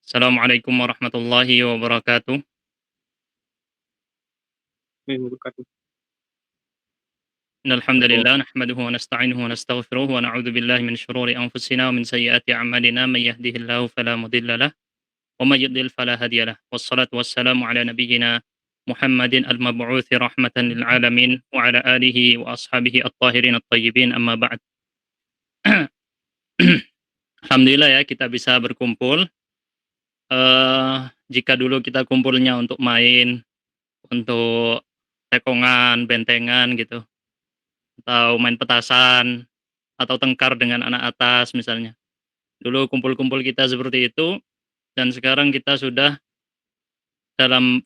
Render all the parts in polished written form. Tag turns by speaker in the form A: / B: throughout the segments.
A: Assalamualaikum warahmatullahi wabarakatuh.
B: Wabarakatuh.
A: Innal hamdalillah nahmaduhu wa nasta'inuhu wa nastaghfiruh wa na'udzu billahi min shururi anfusina wa min sayyiati a'malina may yahdihillahu fala mudilla lah wa may yudlil fala hadiya lah. Wassalatu wassalamu ala nabiyyina Muhammadin al-mab'utsi rahmatan lil alamin wa ala alihi wa ashabihi at-tahirin at-thayyibin amma ba'd. Alhamdulillah ya kita bisa berkumpul. Jika dulu kita kumpulnya untuk main, untuk tekongan, bentengan gitu, atau main petasan, atau tengkar dengan anak atas misalnya. Dulu kumpul-kumpul kita seperti itu, dan sekarang kita sudah dalam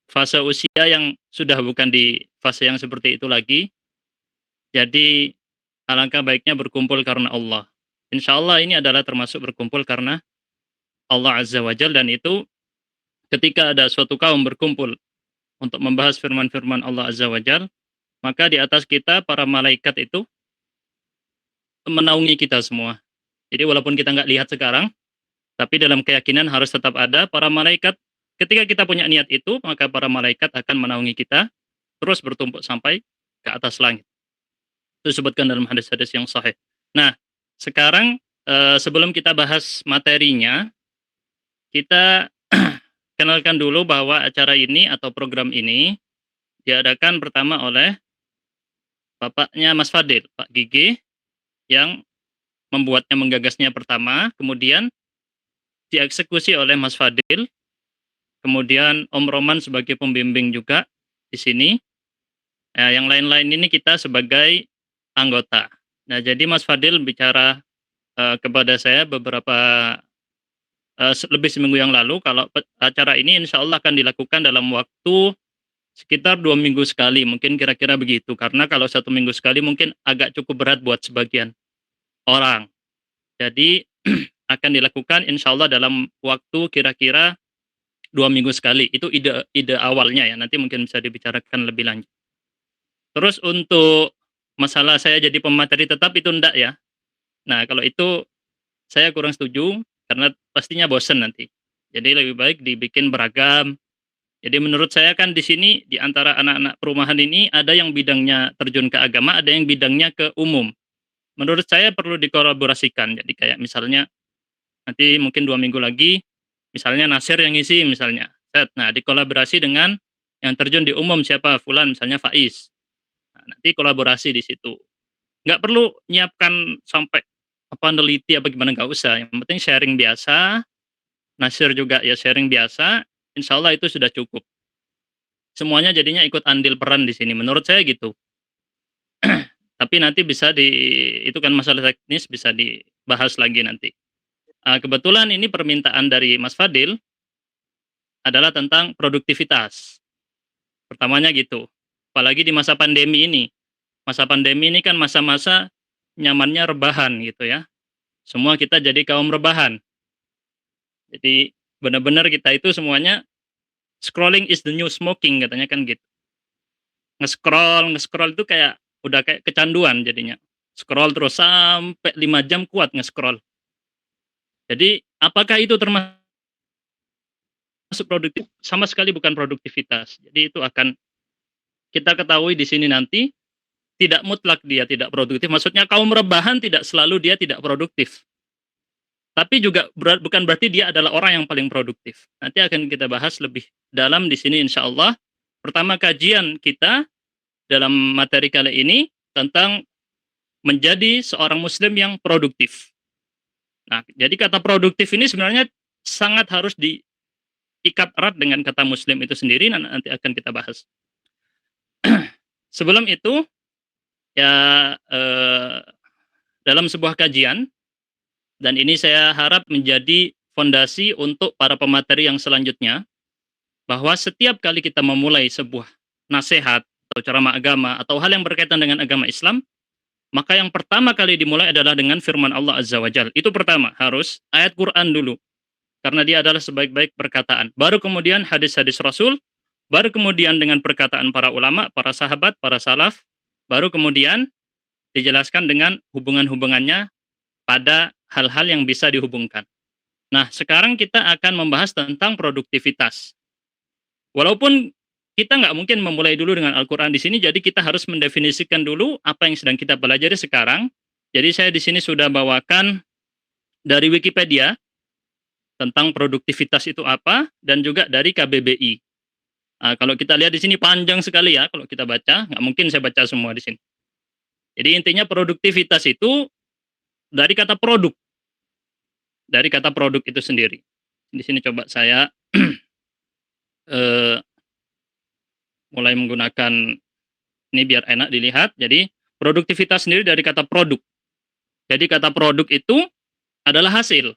A: fase usia yang sudah bukan di fase yang seperti itu lagi. Jadi alangkah baiknya berkumpul karena Allah. Insya Allah ini adalah termasuk berkumpul karena Allah Azza wa Jal, dan itu ketika ada suatu kaum berkumpul untuk membahas firman-firman Allah Azza wa Jal, maka di atas kita para malaikat itu menaungi kita semua. Jadi walaupun kita nggak lihat sekarang, tapi dalam keyakinan harus tetap ada para malaikat. Ketika kita punya niat itu, maka para malaikat akan menaungi kita terus bertumpuk sampai ke atas langit. Itu disebutkan dalam hadis-hadis yang sahih. Nah, sekarang sebelum kita bahas materinya, kita kenalkan dulu bahwa acara ini atau program ini diadakan pertama oleh bapaknya Mas Fadil, Pak Gigi, yang membuatnya, menggagasnya pertama, kemudian dieksekusi oleh Mas Fadil, kemudian Om Roman sebagai pembimbing juga di sini. Yang lain-lain ini kita sebagai anggota. Nah, jadi Mas Fadil bicara kepada saya beberapa lebih seminggu yang lalu kalau acara ini insya Allah akan dilakukan dalam waktu sekitar 2 minggu sekali, mungkin kira-kira begitu. Karena kalau 1 minggu sekali mungkin agak cukup berat buat sebagian orang. Jadi akan dilakukan insya Allah dalam waktu kira-kira 2 minggu sekali. Itu ide awalnya ya. Nanti mungkin bisa dibicarakan lebih lanjut. Terus untuk masalah saya jadi pemateri tetap itu enggak ya. Nah, kalau itu saya kurang setuju karena pastinya bosen nanti. Jadi lebih baik dibikin beragam. Jadi menurut saya kan di sini di antara anak-anak perumahan ini ada yang bidangnya terjun ke agama, ada yang bidangnya ke umum. Menurut saya perlu dikolaborasikan. Jadi kayak misalnya nanti mungkin 2 minggu lagi, misalnya Nasir yang ngisi misalnya. Nah, dikolaborasi dengan yang terjun di umum siapa? Fulan, misalnya Faiz. Nah, nanti kolaborasi di situ. Nggak perlu nyiapkan sampai apa neliti apa gimana, nggak usah. Yang penting sharing biasa. Nasir juga ya sharing biasa. Insya Allah itu sudah cukup. Semuanya jadinya ikut andil peran di sini. Menurut saya gitu. Tapi nanti bisa itu kan masalah teknis bisa dibahas lagi nanti. Kebetulan ini permintaan dari Mas Fadil adalah tentang produktivitas. Pertamanya gitu. Apalagi di masa pandemi ini. Masa pandemi ini kan masa-masa nyamannya rebahan gitu ya. Semua kita jadi kaum rebahan. Jadi benar-benar kita itu semuanya scrolling is the new smoking katanya kan gitu. Nge-scroll itu kayak udah kayak kecanduan jadinya. Scroll terus sampai 5 jam kuat nge-scroll. Jadi apakah itu termasuk produktif? Sama sekali bukan produktivitas. Jadi itu akan kita ketahui di sini nanti tidak mutlak dia tidak produktif. Maksudnya kaum rebahan tidak selalu dia tidak produktif. Tapi juga bukan berarti dia adalah orang yang paling produktif. Nanti akan kita bahas lebih dalam di sini insya Allah. Pertama kajian kita dalam materi kali ini tentang menjadi seorang muslim yang produktif. Nah, jadi kata produktif ini sebenarnya sangat harus diikat erat dengan kata muslim itu sendiri, nanti akan kita bahas. Sebelum itu, ya dalam sebuah kajian, dan ini saya harap menjadi fondasi untuk para pemateri yang selanjutnya, bahwa setiap kali kita memulai sebuah nasihat, atau ceramah agama, atau hal yang berkaitan dengan agama Islam, maka yang pertama kali dimulai adalah dengan firman Allah Azza wa Jalla. Itu pertama, harus ayat Quran dulu. Karena dia adalah sebaik-baik perkataan. Baru kemudian hadis-hadis Rasul, baru kemudian dengan perkataan para ulama, para sahabat, para salaf, baru kemudian dijelaskan dengan hubungan-hubungannya pada hal-hal yang bisa dihubungkan. Nah, sekarang kita akan membahas tentang produktivitas. Walaupun kita nggak mungkin memulai dulu dengan Al-Quran di sini, jadi kita harus mendefinisikan dulu apa yang sedang kita pelajari sekarang. Jadi saya di sini sudah bawakan dari Wikipedia tentang produktivitas itu apa, dan juga dari KBBI. Kalau kita lihat di sini panjang sekali ya, kalau kita baca, nggak mungkin saya baca semua di sini. Jadi intinya produktivitas itu dari kata produk, itu sendiri. Di sini coba saya eh, mulai menggunakan ini biar enak dilihat. Jadi produktivitas sendiri dari kata produk. Jadi kata produk itu adalah hasil.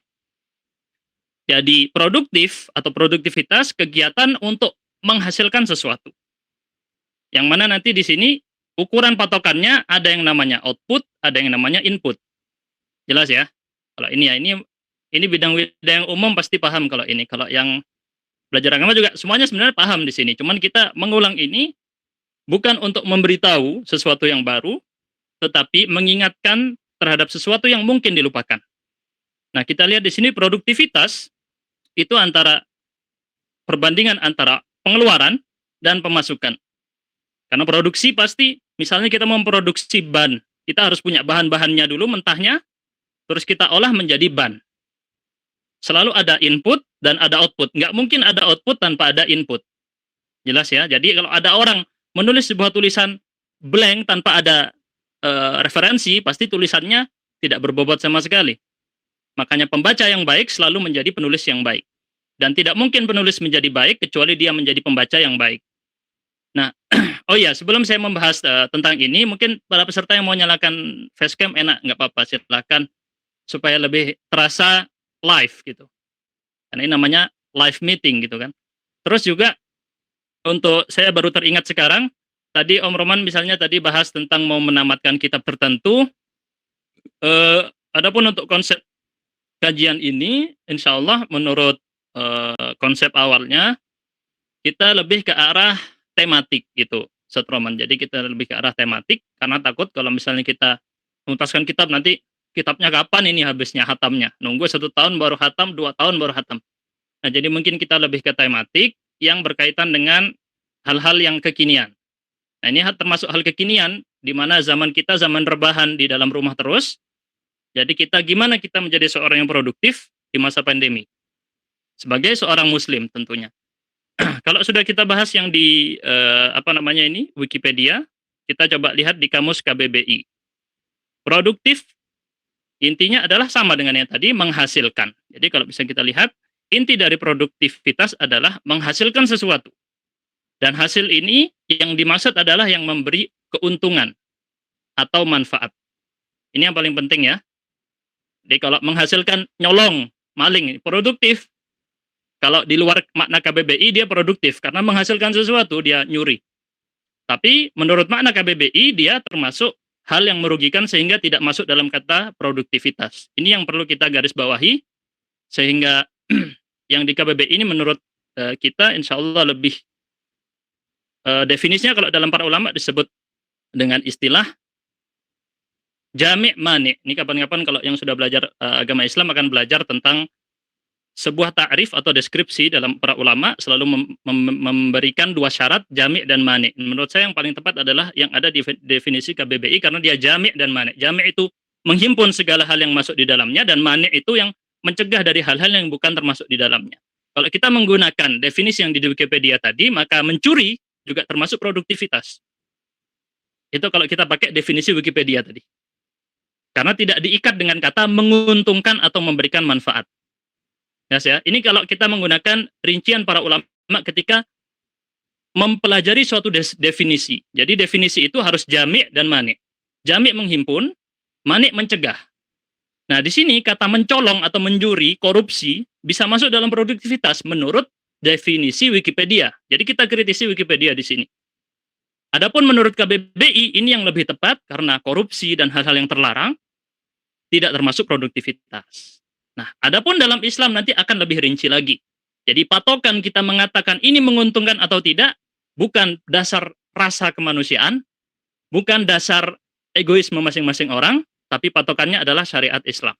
A: Jadi produktif atau produktivitas kegiatan untuk menghasilkan sesuatu. Yang mana nanti di sini ukuran patokannya ada yang namanya output, ada yang namanya input. Jelas ya? Kalau ini ya, ini bidang-bidang umum pasti paham kalau ini. Kalau yang belajar agama juga semuanya sebenarnya paham di sini. Cuman kita mengulang ini bukan untuk memberitahu sesuatu yang baru, tetapi mengingatkan terhadap sesuatu yang mungkin dilupakan. Nah, kita lihat di sini produktivitas itu antara perbandingan antara pengeluaran dan pemasukan. Karena produksi pasti, misalnya kita memproduksi ban, kita harus punya bahan-bahannya dulu mentahnya, terus kita olah menjadi ban. Selalu ada input dan ada output. Nggak mungkin ada output tanpa ada input. Jelas ya? Jadi kalau ada orang menulis sebuah tulisan blank tanpa ada referensi, pasti tulisannya tidak berbobot sama sekali. Makanya pembaca yang baik selalu menjadi penulis yang baik. Dan tidak mungkin penulis menjadi baik kecuali dia menjadi pembaca yang baik. Nah, oh ya, sebelum saya membahas tentang ini, mungkin para peserta yang mau nyalakan facecam enak, nggak apa-apa, silakan supaya lebih terasa live gitu. Karena ini namanya live meeting gitu kan. Terus juga untuk saya baru teringat sekarang, tadi Om Roman misalnya tadi bahas tentang mau menamatkan kitab tertentu. Adapun untuk konsep kajian ini, insya Allah menurut konsep awalnya, kita lebih ke arah tematik gitu, Ustaz Roman. Jadi kita lebih ke arah tematik, karena takut kalau misalnya kita menuntaskan kitab, nanti kitabnya kapan ini habisnya hatamnya. Nunggu 1 tahun baru hatam, 2 tahun baru hatam. Nah, jadi mungkin kita lebih ke tematik yang berkaitan dengan hal-hal yang kekinian. Nah, ini termasuk hal kekinian, di mana zaman kita zaman rebahan di dalam rumah terus. Jadi gimana kita menjadi seorang yang produktif di masa pandemi. Sebagai seorang muslim tentunya. Kalau sudah kita bahas yang di Wikipedia, kita coba lihat di kamus KBBI. Produktif intinya adalah sama dengan yang tadi, menghasilkan. Jadi kalau bisa kita lihat, inti dari produktivitas adalah menghasilkan sesuatu. Dan hasil ini yang dimaksud adalah yang memberi keuntungan atau manfaat. Ini yang paling penting ya. Jadi kalau menghasilkan nyolong, maling, produktif. Kalau di luar makna KBBI dia produktif karena menghasilkan sesuatu, dia nyuri. Tapi menurut makna KBBI dia termasuk hal yang merugikan sehingga tidak masuk dalam kata produktivitas. Ini yang perlu kita garis bawahi sehingga yang di KBBI ini menurut kita insya Allah lebih definisinya kalau dalam para ulama disebut dengan istilah jami' mani'. Ini kapan-kapan kalau yang sudah belajar agama Islam akan belajar tentang sebuah ta'rif atau deskripsi dalam para ulama selalu memberikan 2 syarat, jami' dan mani'. Menurut saya yang paling tepat adalah yang ada di definisi KBBI karena dia jami' dan mani'. Jami' itu menghimpun segala hal yang masuk di dalamnya, dan mani' itu yang mencegah dari hal-hal yang bukan termasuk di dalamnya. Kalau kita menggunakan definisi yang di Wikipedia tadi, maka mencuri juga termasuk produktivitas. Itu kalau kita pakai definisi Wikipedia tadi. Karena tidak diikat dengan kata menguntungkan atau memberikan manfaat. Yes, ya. Ini kalau kita menggunakan rincian para ulama ketika mempelajari suatu definisi. Jadi definisi itu harus jami' dan mani'. Jami' menghimpun, mani' mencegah. Nah, di sini kata mencolong atau mencuri, korupsi bisa masuk dalam produktivitas menurut definisi Wikipedia. Jadi kita kritisi Wikipedia di sini. Adapun menurut KBBI ini yang lebih tepat karena korupsi dan hal-hal yang terlarang tidak termasuk produktivitas. Nah, adapun dalam Islam nanti akan lebih rinci lagi. Jadi patokan kita mengatakan ini menguntungkan atau tidak bukan dasar rasa kemanusiaan, bukan dasar egoisme masing-masing orang, tapi patokannya adalah syariat Islam.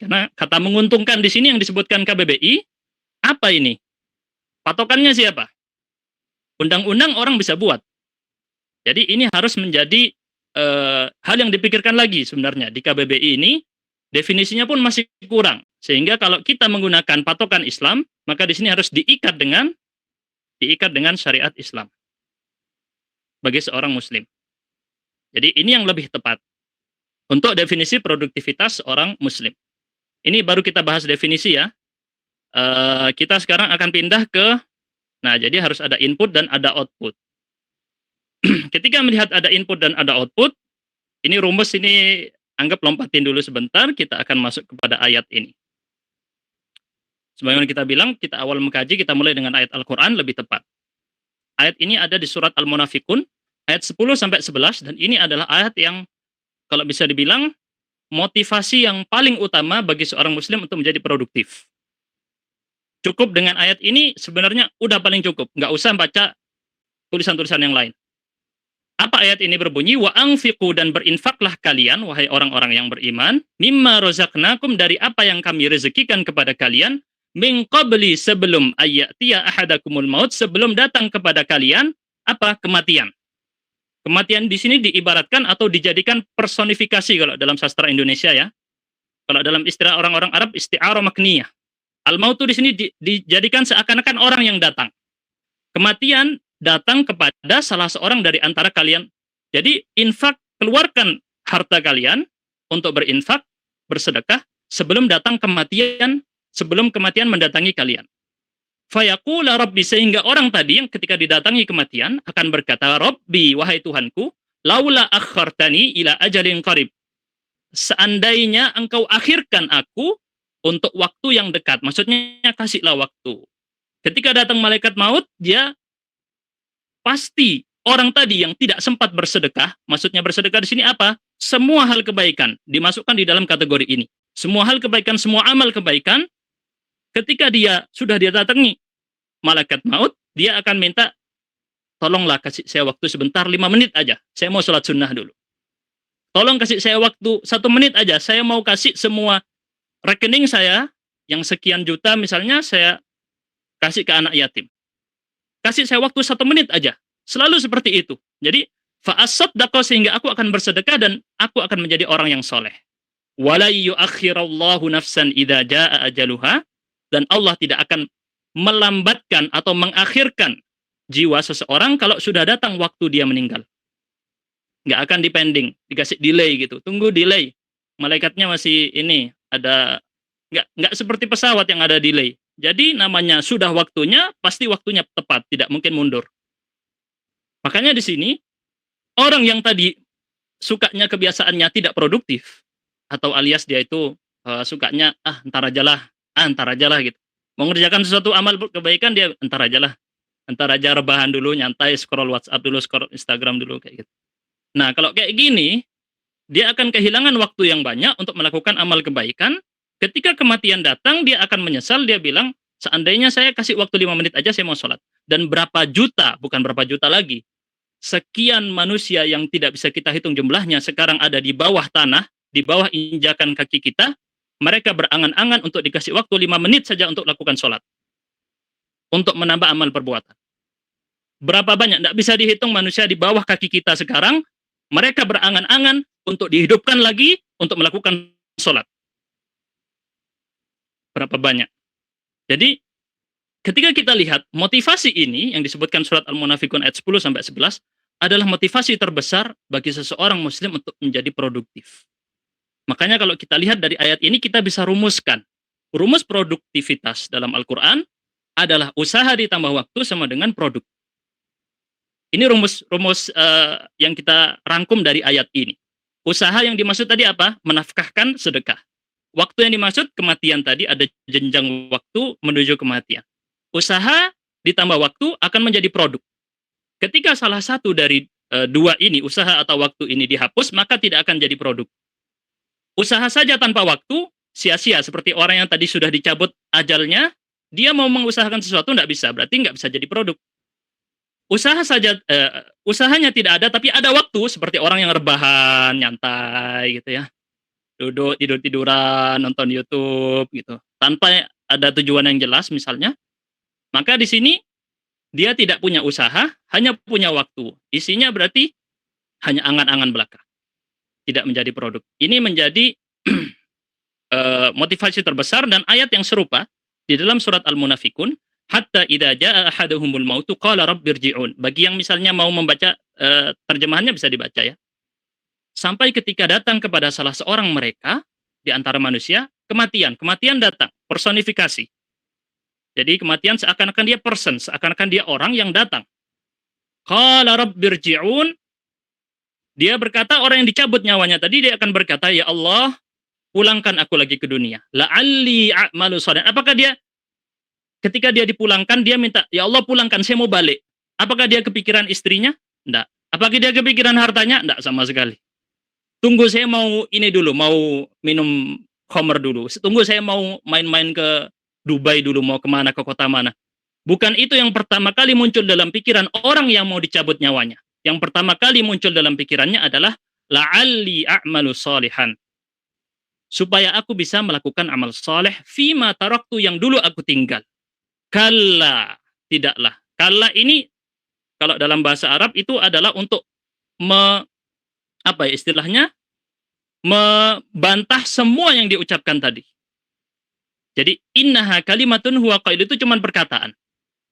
A: Karena kata menguntungkan di sini yang disebutkan KBBI, apa ini? Patokannya siapa? Undang-undang orang bisa buat. Jadi ini harus menjadi hal yang dipikirkan lagi sebenarnya di KBBI ini, definisinya pun masih kurang. Sehingga kalau kita menggunakan patokan Islam, maka di sini harus diikat dengan syariat Islam bagi seorang muslim. Jadi ini yang lebih tepat untuk definisi produktivitas seorang muslim. Ini baru kita bahas definisi ya. Kita sekarang akan pindah ke, nah jadi harus ada input dan ada output. Ketika melihat ada input dan ada output, ini rumus ini anggap lompatin dulu sebentar, kita akan masuk kepada ayat ini. Sebagaimana kita bilang, kita awal mengkaji, kita mulai dengan ayat Al-Quran lebih tepat. Ayat ini ada di surat Al-Munafikun, ayat 10-11, dan ini adalah ayat yang kalau bisa dibilang motivasi yang paling utama bagi seorang muslim untuk menjadi produktif. Cukup dengan ayat ini sebenarnya udah paling cukup, nggak usah baca tulisan-tulisan yang lain. Apa ayat ini berbunyi? Wa anfiqu, dan berinfaklah kalian, wahai orang-orang yang beriman, mimma razaqnakum, dari apa yang kami rezekikan kepada kalian, min qabli, sebelum ayyatiya ahadakumul maut, sebelum datang kepada kalian apa? Kematian. Kematian di sini diibaratkan atau dijadikan personifikasi kalau dalam sastra Indonesia ya. Kalau dalam istilah orang-orang Arab, isti'arah makniyah. Al-maut itu di sini dijadikan seakan-akan orang yang datang. Kematian datang kepada salah seorang dari antara kalian. Jadi infak, keluarkan harta kalian untuk berinfak, bersedekah sebelum datang kematian, sebelum kematian mendatangi kalian. Fayaqula rabbi, sehingga orang tadi yang ketika didatangi kematian akan berkata, Rabbi, wahai Tuhanku, laula akhartani ila ajalin qarib. Seandainya engkau akhirkan aku untuk waktu yang dekat. Maksudnya kasihlah waktu. Ketika datang malaikat maut, dia pasti orang tadi yang tidak sempat bersedekah, maksudnya bersedekah di sini apa? Semua hal kebaikan dimasukkan di dalam kategori ini. Semua hal kebaikan, semua amal kebaikan, ketika dia sudah didatangi malaikat maut, dia akan minta, tolonglah kasih saya waktu sebentar, 5 menit aja. Saya mau sholat sunnah dulu. Tolong kasih saya waktu 1 menit aja. Saya mau kasih semua rekening saya, yang sekian juta misalnya, saya kasih ke anak yatim. Kasih saya waktu 1 menit aja. Selalu seperti itu. Jadi, fa'asaddaqo, sehingga aku akan bersedekah dan aku akan menjadi orang yang soleh. Wala yuakhirallahu nafsan idza jaa ajaluha, dan Allah tidak akan melambatkan atau mengakhirkan jiwa seseorang kalau sudah datang waktu dia meninggal. Nggak akan dipending, dikasih delay gitu. Tunggu delay. Malaikatnya masih ini, ada, nggak seperti pesawat yang ada delay. Jadi namanya sudah waktunya, pasti waktunya tepat, tidak mungkin mundur. Makanya di sini, orang yang tadi sukanya kebiasaannya tidak produktif, atau alias dia itu sukanya, entar aja lah gitu. Mau ngerjakan sesuatu amal kebaikan, dia entar aja rebahan dulu, nyantai, scroll WhatsApp dulu, scroll Instagram dulu, kayak gitu. Nah, kalau kayak gini, dia akan kehilangan waktu yang banyak untuk melakukan amal kebaikan. Ketika kematian datang, dia akan menyesal, dia bilang, seandainya saya kasih waktu 5 menit aja, saya mau sholat. Dan berapa juta, bukan berapa juta lagi, sekian manusia yang tidak bisa kita hitung jumlahnya, sekarang ada di bawah tanah, di bawah injakan kaki kita, mereka berangan-angan untuk dikasih waktu 5 menit saja untuk lakukan sholat. Untuk menambah amal perbuatan. Berapa banyak, tidak bisa dihitung manusia di bawah kaki kita sekarang, mereka berangan-angan untuk dihidupkan lagi, untuk melakukan sholat. Berapa banyak. Jadi, ketika kita lihat motivasi ini yang disebutkan surat Al-Munafikun ayat 10-11 adalah motivasi terbesar bagi seseorang muslim untuk menjadi produktif. Makanya kalau kita lihat dari ayat ini kita bisa rumuskan. Rumus produktivitas dalam Al-Quran adalah usaha ditambah waktu sama dengan produk. Ini rumus yang kita rangkum dari ayat ini. Usaha yang dimaksud tadi apa? Menafkahkan sedekah. Waktu yang dimaksud kematian tadi, ada jenjang waktu menuju kematian. Usaha ditambah waktu akan menjadi produk. Ketika salah satu dari dua ini, usaha atau waktu ini dihapus, maka tidak akan jadi produk. Usaha saja tanpa waktu, sia-sia. Seperti orang yang tadi sudah dicabut ajalnya, dia mau mengusahakan sesuatu, tidak bisa. Berarti nggak bisa jadi produk. Usaha saja, usahanya tidak ada, tapi ada waktu, seperti orang yang rebahan, nyantai gitu ya. duduk tidur-tiduran, nonton YouTube gitu, tanpa ada tujuan yang jelas misalnya, maka di sini dia tidak punya usaha, hanya punya waktu. Isinya berarti hanya angan-angan belaka, tidak menjadi produk. Ini menjadi motivasi terbesar dan ayat yang serupa di dalam surat Al-Munafikun, hatta idza jaa ahaduhumul mautu qala rabbirji'un. Bagi yang misalnya mau membaca terjemahannya bisa dibaca ya. Sampai ketika datang kepada salah seorang mereka di antara manusia, kematian. Kematian datang, personifikasi. Jadi kematian seakan-akan dia person, seakan-akan dia orang yang datang. Qala rabbirji'un. Dia berkata, orang yang dicabut nyawanya tadi, dia akan berkata, ya Allah, pulangkan aku lagi ke dunia. La'alli a'malu shalihan. Apakah dia, ketika dia dipulangkan, dia minta, ya Allah pulangkan, saya mau balik. Apakah dia kepikiran istrinya? Enggak. Apakah dia kepikiran hartanya? Enggak sama sekali. Tunggu saya mau ini dulu, mau minum khamr dulu. Tunggu saya mau main-main ke Dubai dulu, mau kemana, ke kota mana. Bukan itu yang pertama kali muncul dalam pikiran orang yang mau dicabut nyawanya. Yang pertama kali muncul dalam pikirannya adalah la'alli a'malu shalihan. Supaya aku bisa melakukan amal saleh fima taraktu yang dulu aku tinggal. Kalla, tidaklah. Kalla ini kalau dalam bahasa Arab itu adalah untuk apa ya istilahnya? Membantah semua yang diucapkan tadi. Jadi innaha kalimatun huwa qail itu cuma perkataan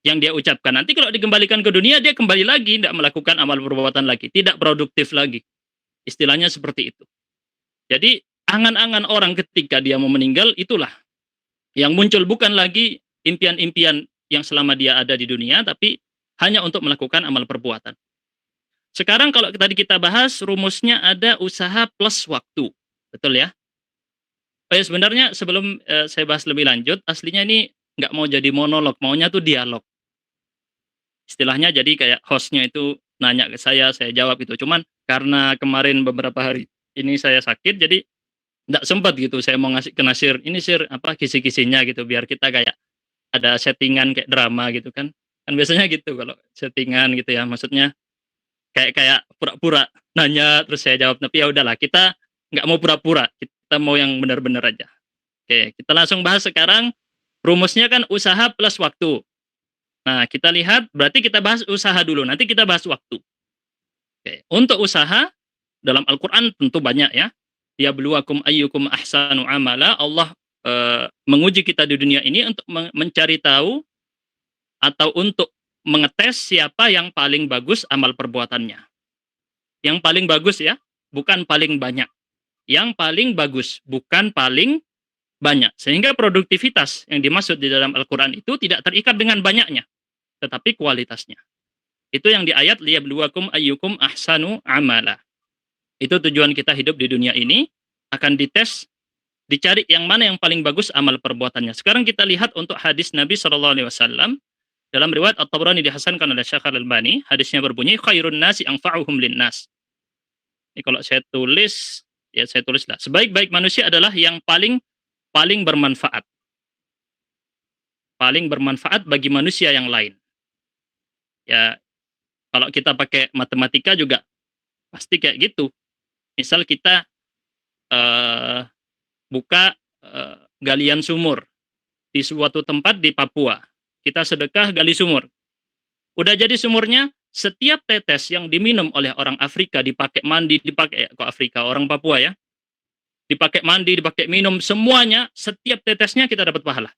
A: yang dia ucapkan. Nanti kalau dikembalikan ke dunia, dia kembali lagi, tidak melakukan amal perbuatan lagi. Tidak produktif lagi. Istilahnya seperti itu. Jadi, angan-angan orang ketika dia mau meninggal, itulah. Yang muncul bukan lagi impian-impian yang selama dia ada di dunia, tapi hanya untuk melakukan amal perbuatan. Sekarang kalau tadi kita bahas, rumusnya ada usaha plus waktu. Betul ya? Oh ya, sebenarnya sebelum saya bahas lebih lanjut, aslinya ini nggak mau jadi monolog, maunya tuh dialog. Istilahnya jadi kayak hostnya itu nanya ke saya jawab gitu. Cuman karena kemarin beberapa hari ini saya sakit, jadi nggak sempat gitu saya mau ngasih ke Nasir, ini Sir, apa kisi-kisinya gitu, biar kita kayak ada settingan kayak drama gitu kan. Kan biasanya gitu kalau settingan gitu ya, maksudnya kayak kayak pura-pura nanya terus saya jawab. Tapi ya udahlah, kita nggak mau pura-pura, kita mau yang benar-benar aja. Oke, kita langsung bahas sekarang. Rumusnya kan usaha plus waktu. Nah, kita lihat, berarti kita bahas usaha dulu, nanti kita bahas waktu. Oke. Untuk usaha, dalam Al-Quran tentu banyak ya. Yabluwakum ayyukum ahsanu amala. Allah menguji kita di dunia ini untuk mencari tahu atau untuk mengetes siapa yang paling bagus amal perbuatannya. Yang paling bagus ya, bukan paling banyak. Yang paling bagus, bukan paling banyak. Sehingga produktivitas yang dimaksud di dalam Al-Quran itu tidak terikat dengan banyaknya, tetapi kualitasnya. Itu yang di ayat liyabluwakum ayyukum ahsanu amala. Itu tujuan kita hidup di dunia ini, akan dites, dicari yang mana yang paling bagus amal perbuatannya. Sekarang kita lihat untuk hadis Nabi SAW. Dalam riwayat At-Tabrani dihasankan oleh Syekh Al-Albani, hadisnya berbunyi, khairun nasi anfa'uhum linnas. Ini kalau saya tulis, ya saya tulislah. Sebaik-baik manusia adalah yang paling bermanfaat. Paling bermanfaat bagi manusia yang lain. Ya, kalau kita pakai matematika juga pasti kayak gitu. Misal kita buka galian sumur di suatu tempat di Papua. Kita sedekah gali sumur. Udah jadi sumurnya, setiap tetes yang diminum oleh orang Afrika dipakai mandi, dipakai kok Afrika, orang Papua ya. Dipakai mandi, dipakai minum, semuanya, setiap tetesnya kita dapat pahala.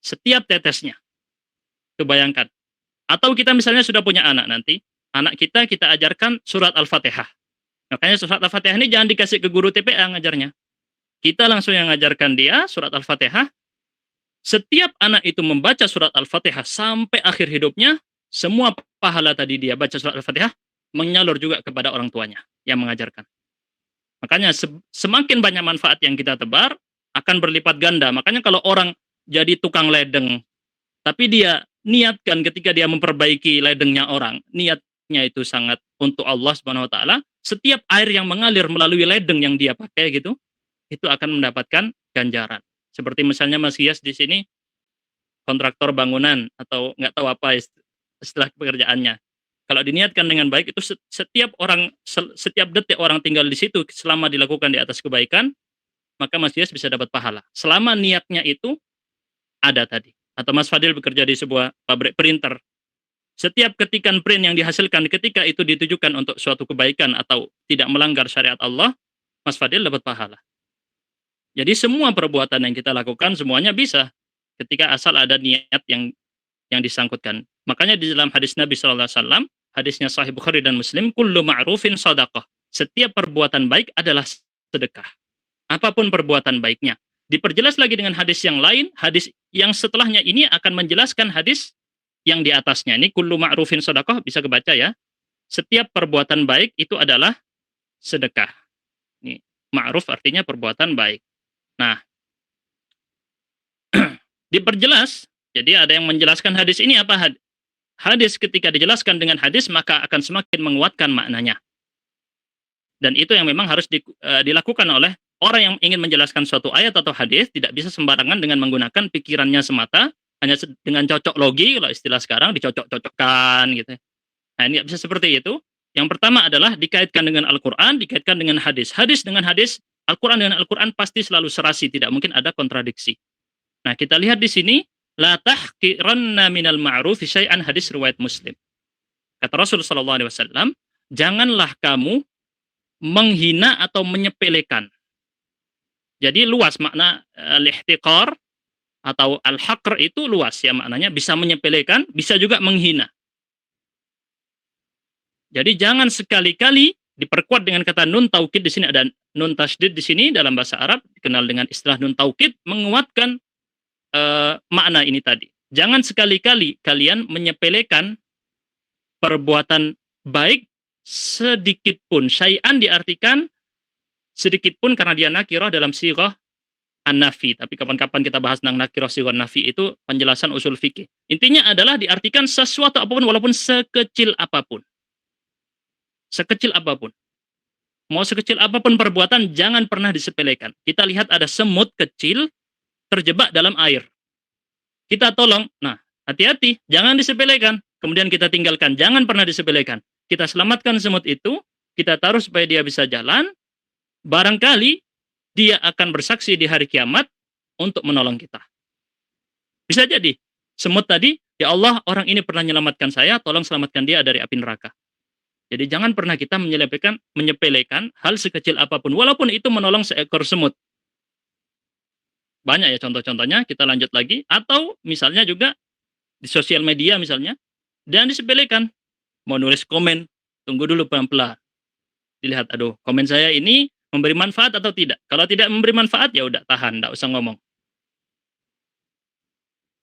A: Setiap tetesnya. Itu bayangkan. Atau kita misalnya sudah punya anak nanti, anak kita ajarkan surat Al-Fatihah. Makanya surat Al-Fatihah ini jangan dikasih ke guru TPA ngajarnya. Kita langsung yang ngajarkan dia surat Al-Fatihah. Setiap anak itu membaca surat Al-Fatihah sampai akhir hidupnya, semua pahala tadi dia baca surat Al-Fatihah menyalur juga kepada orang tuanya yang mengajarkan. Makanya semakin banyak manfaat yang kita tebar, akan berlipat ganda. Makanya kalau orang jadi tukang ledeng, tapi dia niatkan ketika dia memperbaiki ledengnya orang, niatnya itu sangat untuk Allah Subhanahu wa taala, setiap air yang mengalir melalui ledeng yang dia pakai gitu, itu akan mendapatkan ganjaran. Seperti misalnya Mas Gias di sini kontraktor bangunan atau nggak tahu apa istilah pekerjaannya. Kalau diniatkan dengan baik itu setiap detik orang tinggal di situ selama dilakukan di atas kebaikan, maka Mas Dias bisa dapat pahala. Selama niatnya itu ada tadi. Atau Mas Fadil bekerja di sebuah pabrik printer. Setiap ketikan print yang dihasilkan ketika itu ditujukan untuk suatu kebaikan atau tidak melanggar syariat Allah, Mas Fadil dapat pahala. Jadi semua perbuatan yang kita lakukan semuanya bisa ketika asal ada niat yang disangkutkan. Makanya di dalam hadis Nabi sallallahu alaihi wasallam, hadisnya Sahih Bukhari dan Muslim, kullu ma'rufin shadaqah. Setiap perbuatan baik adalah sedekah. Apapun perbuatan baiknya. Diperjelas lagi dengan hadis yang lain, hadis yang setelahnya ini akan menjelaskan hadis yang di atasnya. Ini kullu ma'rufin shadaqah, bisa kebaca ya. Setiap perbuatan baik itu adalah sedekah. Ini ma'ruf artinya perbuatan baik. Nah, diperjelas. Jadi ada yang menjelaskan hadis ini apa? Hadis ketika dijelaskan dengan hadis maka akan semakin menguatkan maknanya. Dan itu yang memang harus dilakukan oleh orang yang ingin menjelaskan suatu ayat atau hadis, tidak bisa sembarangan dengan menggunakan pikirannya semata, hanya dengan cocok logi, kalau istilah sekarang dicocok-cocokkan gitu. Nah, ini bisa seperti itu. Yang pertama adalah dikaitkan dengan Al-Quran, dikaitkan dengan hadis. Hadis dengan hadis, Al-Quran dengan Al-Quran pasti selalu serasi, tidak mungkin ada kontradiksi. Nah, kita lihat di sini, la tahqiranna minal ma'rufi syai'an, hadis riwayat Muslim. Kata Rasulullah SAW, janganlah kamu menghina atau menyepelekan. Jadi luas makna al-ihtiqar atau al-haqr itu luas ya maknanya, bisa menyepelekan, bisa juga menghina. Jadi jangan sekali-kali diperkuat dengan kata nun taukid, di sini ada nun tasydid di sini dalam bahasa Arab dikenal dengan istilah nun taukid, menguatkan makna ini tadi. Jangan sekali-kali kalian menyepelekan perbuatan baik sedikit pun. Syai'an diartikan sedikit pun karena dia nakirah dalam sighah an-nafi. Tapi kapan-kapan kita bahas tentang nakirah sighah nafi, itu penjelasan usul fikih. Intinya adalah diartikan sesuatu apapun walaupun sekecil apapun. Sekecil apapun. Mau sekecil apapun perbuatan, jangan pernah disepelekan. Kita lihat ada semut kecil terjebak dalam air. Kita tolong, nah hati-hati, jangan disepelekan. Kemudian kita tinggalkan, jangan pernah disepelekan. Kita selamatkan semut itu, kita taruh supaya dia bisa jalan, barangkali dia akan bersaksi di hari kiamat untuk menolong kita. Bisa jadi, semut tadi, ya Allah, orang ini pernah menyelamatkan saya, tolong selamatkan dia dari api neraka. Jadi jangan pernah kita menyepelekan hal sekecil apapun, walaupun itu menolong seekor semut. Banyak ya contoh-contohnya, kita lanjut lagi. Atau misalnya juga di sosial media misalnya, dan disepelekan. Mau nulis komen, tunggu dulu pelan-pelan. Dilihat, aduh, komen saya ini memberi manfaat atau tidak. Kalau tidak memberi manfaat, ya udah tahan, enggak usah ngomong.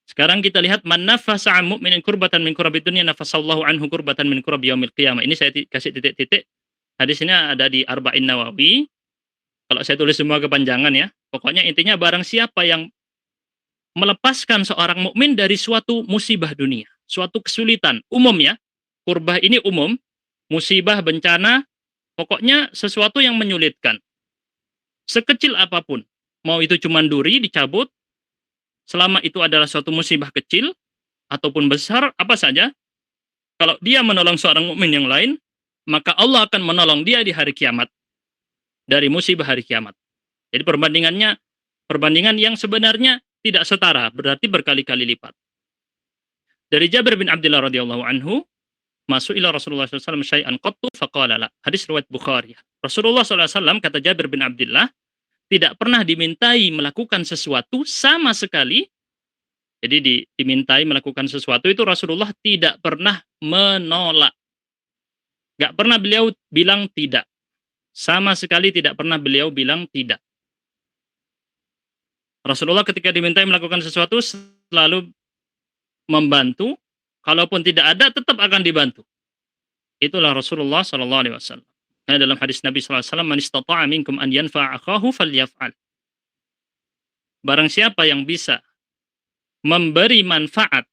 A: Sekarang kita lihat, man nafasa 'an mu'minin kurbatan min kurabi dunya nafasallahu anhu kurbatan min kurabi yaumil qiyamah. Ini saya kasih titik-titik. Hadisnya ada di Arba'in Nawawi. Kalau saya tulis semua kepanjangan ya. Pokoknya intinya barang siapa yang melepaskan seorang mukmin dari suatu musibah dunia, suatu kesulitan, umum ya. Kurbah ini umum, musibah, bencana, pokoknya sesuatu yang menyulitkan. Sekecil apapun, mau itu cuma duri dicabut, selama itu adalah suatu musibah kecil ataupun besar, apa saja, kalau dia menolong seorang mukmin yang lain, maka Allah akan menolong dia di hari kiamat dari musibah hari kiamat. Jadi perbandingan yang sebenarnya tidak setara, berarti berkali-kali lipat. Dari Jabir bin Abdullah radhiyallahu anhu, masuk ila Rasulullah SAW syai'an qattu faqala la. Hadis riwayat Bukhari. Rasulullah SAW, kata Jabir bin Abdullah, tidak pernah dimintai melakukan sesuatu sama sekali. Jadi dimintai melakukan sesuatu itu Rasulullah tidak pernah menolak. Gak pernah beliau bilang tidak. Sama sekali tidak pernah beliau bilang tidak. Rasulullah ketika dimintai melakukan sesuatu selalu membantu. Kalaupun tidak ada, tetap akan dibantu. Itulah Rasulullah SAW. Karena dalam hadis Nabi SAW, man istata'a minkum an yanfa'a akhahu falyaf'al. Barang siapa yang bisa memberi manfaat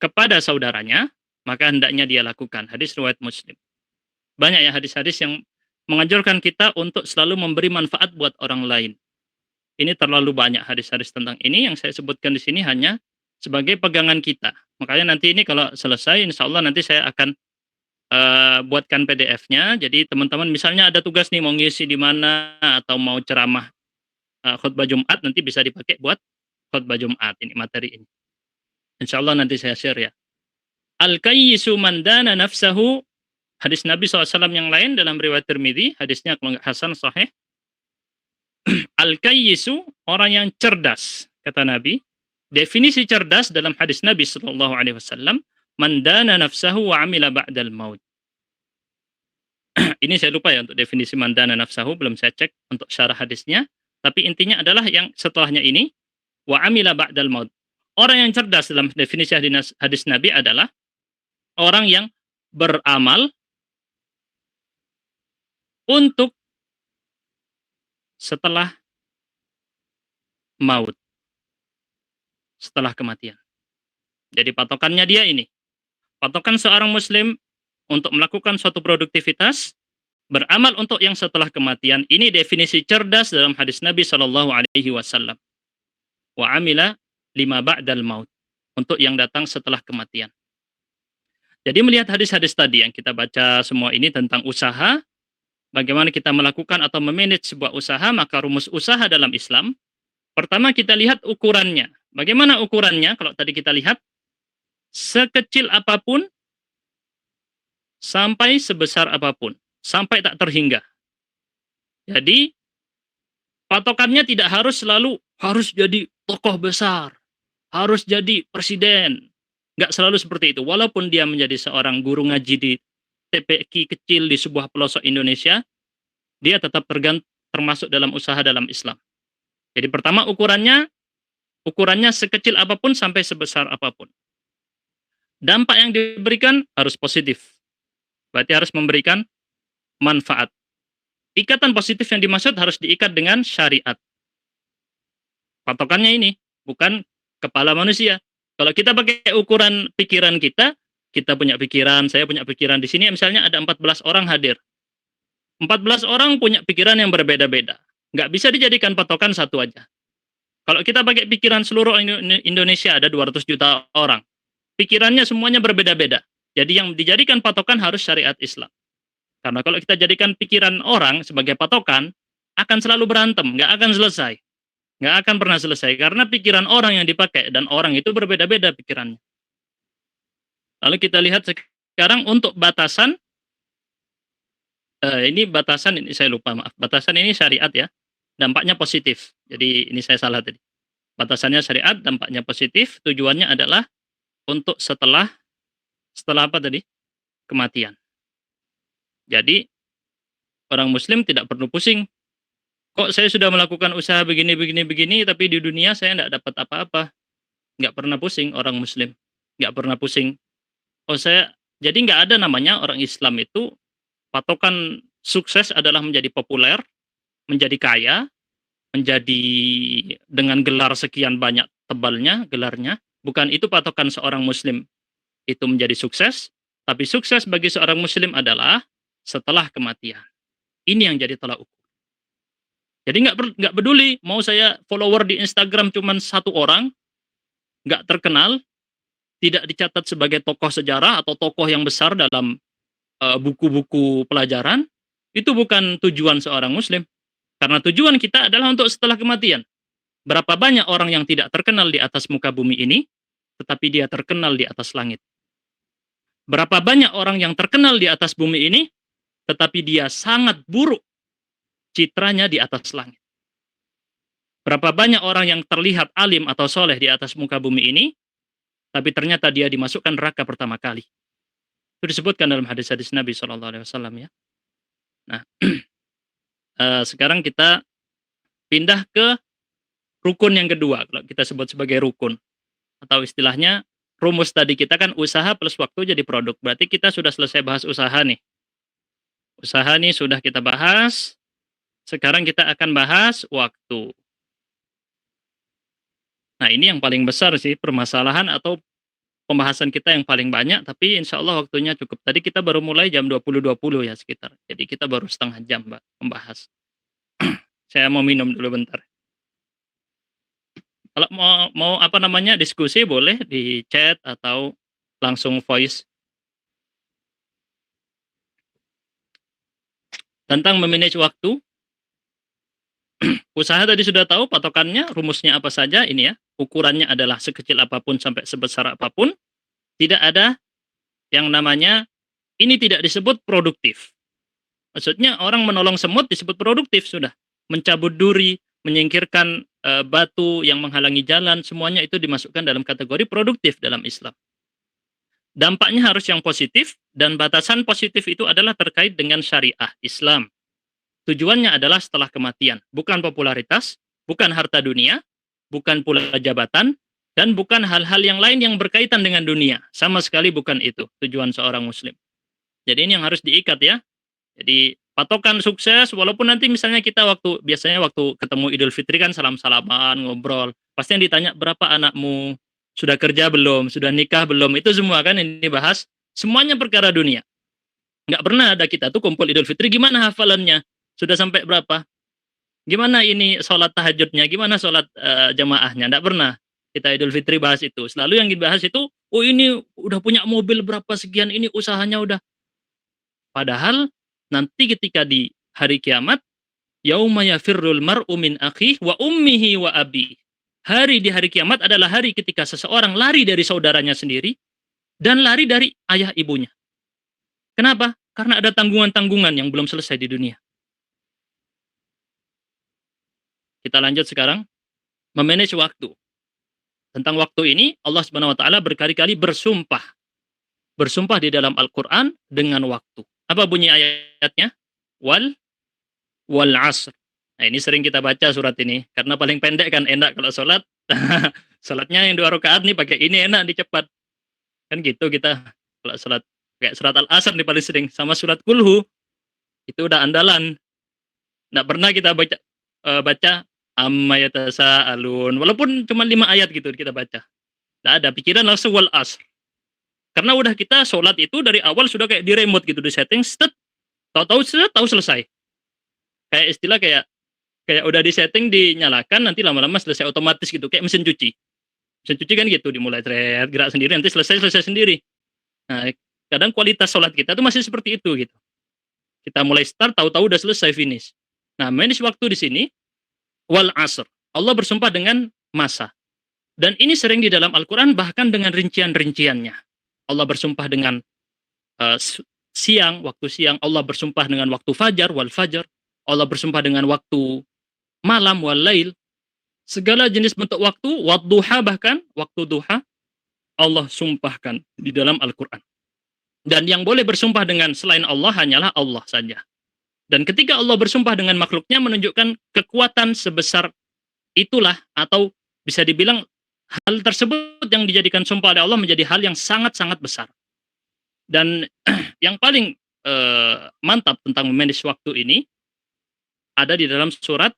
A: kepada saudaranya, maka hendaknya dia lakukan. Hadis riwayat Muslim. Banyak ya hadis-hadis yang menganjurkan kita untuk selalu memberi manfaat buat orang lain. Ini terlalu banyak hadis-hadis tentang ini, yang saya sebutkan di sini hanya sebagai pegangan kita. Makanya nanti ini kalau selesai, insya Allah nanti saya akan buatkan PDF-nya. Jadi teman-teman misalnya ada tugas nih mau ngisi di mana atau mau ceramah khutbah Jumat, nanti bisa dipakai buat khutbah Jumat ini materi ini. Insya Allah nanti saya share ya. Al-kayyisu man dana nafsahu, hadis Nabi SAW yang lain dalam riwayat Tirmidzi, hadisnya kalau nggak hasan sahih. Al-kayyisu, orang yang cerdas, kata Nabi. Definisi cerdas dalam hadis Nabi SAW, man dana nafsahu wa amila ba'dal maut. Ini saya lupa ya untuk definisi man dana nafsahu, belum saya cek untuk syarah hadisnya. Tapi intinya adalah yang setelahnya ini, wa amila ba'dal maut. Orang yang cerdas dalam definisi hadis Nabi adalah orang yang beramal untuk setelah maut, setelah kematian. Jadi patokannya dia ini. Patokan seorang muslim untuk melakukan suatu produktivitas, beramal untuk yang setelah kematian. Ini definisi cerdas dalam hadis Nabi SAW. Wa amila lima ba'dal maut. Untuk yang datang setelah kematian. Jadi melihat hadis-hadis tadi yang kita baca semua ini tentang usaha, bagaimana kita melakukan atau memanage sebuah usaha, maka rumus usaha dalam Islam, pertama kita lihat ukurannya. Bagaimana ukurannya? Kalau tadi kita lihat, sekecil apapun, sampai sebesar apapun, sampai tak terhingga. Jadi, patokannya tidak harus selalu harus jadi tokoh besar, harus jadi presiden. Nggak selalu seperti itu. Walaupun dia menjadi seorang guru ngaji di TPQ kecil di sebuah pelosok Indonesia, dia tetap termasuk dalam usaha dalam Islam. Jadi pertama ukurannya sekecil apapun sampai sebesar apapun. Dampak yang diberikan harus positif. Berarti harus memberikan manfaat. Ikatan positif yang dimaksud harus diikat dengan syariat. Patokannya ini, bukan kepala manusia. Kalau kita pakai ukuran pikiran kita punya pikiran, saya punya pikiran. Di sini misalnya ada 14 orang hadir. 14 orang punya pikiran yang berbeda-beda. Nggak bisa dijadikan patokan satu aja. Kalau kita pakai pikiran seluruh Indonesia ada 200 juta orang. Pikirannya semuanya berbeda-beda. Jadi yang dijadikan patokan harus syariat Islam. Karena kalau kita jadikan pikiran orang sebagai patokan, akan selalu berantem, nggak akan selesai. Nggak akan pernah selesai. Karena pikiran orang yang dipakai, dan orang itu berbeda-beda pikirannya. Lalu kita lihat sekarang untuk batasan, ini batasan, ini saya lupa, maaf. Batasan ini syariat ya, dampaknya positif. Jadi ini saya salah tadi. Batasannya syariat, dampaknya positif, tujuannya adalah untuk setelah apa tadi? Kematian. Jadi, orang muslim tidak perlu pusing. Kok saya sudah melakukan usaha begini, tapi di dunia saya tidak dapat apa-apa. Nggak pernah pusing orang muslim. Nggak pernah pusing. Jadi nggak ada namanya orang Islam itu, patokan sukses adalah menjadi populer, menjadi kaya, menjadi dengan gelar sekian banyak tebalnya, gelarnya. Bukan itu patokan seorang muslim itu menjadi sukses, tapi sukses bagi seorang muslim adalah setelah kematian. Ini yang jadi tolak ukur. Jadi nggak peduli mau saya follower di Instagram cuma 1 orang, nggak terkenal, tidak dicatat sebagai tokoh sejarah atau tokoh yang besar dalam buku-buku pelajaran, itu bukan tujuan seorang muslim. Karena tujuan kita adalah untuk setelah kematian. Berapa banyak orang yang tidak terkenal di atas muka bumi ini, tetapi dia terkenal di atas langit. Berapa banyak orang yang terkenal di atas bumi ini, tetapi dia sangat buruk citranya di atas langit. Berapa banyak orang yang terlihat alim atau soleh di atas muka bumi ini, tapi ternyata dia dimasukkan neraka pertama kali. Itu disebutkan dalam hadis-hadis Nabi SAW ya. Nah, sekarang kita pindah ke rukun yang kedua, kalau kita sebut sebagai rukun. Atau istilahnya, rumus tadi kita kan usaha plus waktu jadi produk. Berarti kita sudah selesai bahas usaha nih. Usaha nih sudah kita bahas. Sekarang kita akan bahas waktu. Nah, ini yang paling besar sih permasalahan atau pembahasan kita yang paling banyak, tapi insya Allah waktunya cukup. Tadi kita baru mulai jam 20.20 ya sekitar. Jadi kita baru setengah jam, Mbak, membahas. Saya mau minum dulu bentar. Kalau mau apa namanya diskusi boleh di chat atau langsung voice. Tentang memanage waktu, usaha tadi sudah tahu patokannya, rumusnya apa saja ini ya. Ukurannya adalah sekecil apapun sampai sebesar apapun. Tidak ada yang namanya ini tidak disebut produktif. Maksudnya orang menolong semut disebut produktif sudah. Mencabut duri, menyingkirkan batu yang menghalangi jalan, semuanya itu dimasukkan dalam kategori produktif dalam Islam. Dampaknya harus yang positif, dan batasan positif itu adalah terkait dengan syariah Islam. Tujuannya adalah setelah kematian, bukan popularitas, bukan harta dunia, bukan pula jabatan, dan bukan hal-hal yang lain yang berkaitan dengan dunia. Sama sekali bukan itu tujuan seorang muslim. Jadi ini yang harus diikat ya. Jadi patokan sukses, walaupun nanti misalnya kita biasanya waktu ketemu Idul Fitri kan salam-salaman, ngobrol. Pasti yang ditanya berapa anakmu, sudah kerja belum, sudah nikah belum, itu semua kan yang dibahas. Semuanya perkara dunia. Nggak pernah ada kita tuh kumpul Idul Fitri, gimana hafalannya? Sudah sampai berapa? Gimana ini sholat tahajudnya? Gimana sholat jamaahnya? Nggak pernah kita Idul Fitri bahas itu. Selalu yang dibahas itu, oh ini udah punya mobil berapa sekian, ini usahanya udah. Padahal nanti ketika di hari kiamat, yauma yafirrul mar'u min akhihi wa ummihi wa abi. Hari di hari kiamat adalah hari ketika seseorang lari dari saudaranya sendiri dan lari dari ayah ibunya. Kenapa? Karena ada tanggungan-tanggungan yang belum selesai di dunia. Kita lanjut sekarang, memanage waktu. Tentang waktu ini, Allah Subhanahu wa taala berkali-kali bersumpah. Bersumpah di dalam Al-Qur'an dengan waktu. Apa bunyi ayatnya? Wal asr. Nah, ini sering kita baca surat ini karena paling pendek kan, enak kalau sholat. Sholatnya yang 2 rakaat nih pakai ini enak dicepat. Kan gitu kita kalau sholat kayak surat Al-Asr nih paling sering, sama surat Kulhu. Itu udah andalan. Nggak pernah kita baca amma yatasaalun. Walaupun cuma 5 ayat gitu kita baca. Nggak ada pikiran langsung wal asr. Karena udah kita sholat itu dari awal sudah kayak di remote gitu, di setting, tahu selesai. Kayak istilah kayak udah di setting, dinyalakan, nanti lama-lama selesai otomatis gitu, kayak mesin cuci. Mesin cuci kan gitu, dimulai gerak sendiri, nanti selesai sendiri. Nah, kadang kualitas sholat kita tuh masih seperti itu gitu. Kita mulai start, tahu-tahu udah selesai finish. Nah, manage waktu di sini, wal asr. Allah bersumpah dengan masa. Dan ini sering di dalam Al-Quran, bahkan dengan rincian-rinciannya. Allah bersumpah dengan siang, waktu siang. Allah bersumpah dengan waktu fajar, wal fajar. Allah bersumpah dengan waktu malam, wal lail. Segala jenis bentuk waktu, wadduha bahkan, waktu duha, Allah sumpahkan di dalam Al-Quran. Dan yang boleh bersumpah dengan selain Allah hanyalah Allah saja. Dan ketika Allah bersumpah dengan makhluknya, menunjukkan kekuatan sebesar itulah, atau bisa dibilang hal tersebut yang dijadikan sumpah oleh Allah menjadi hal yang sangat-sangat besar. Dan yang paling mantap tentang memanage waktu ini, ada di dalam surat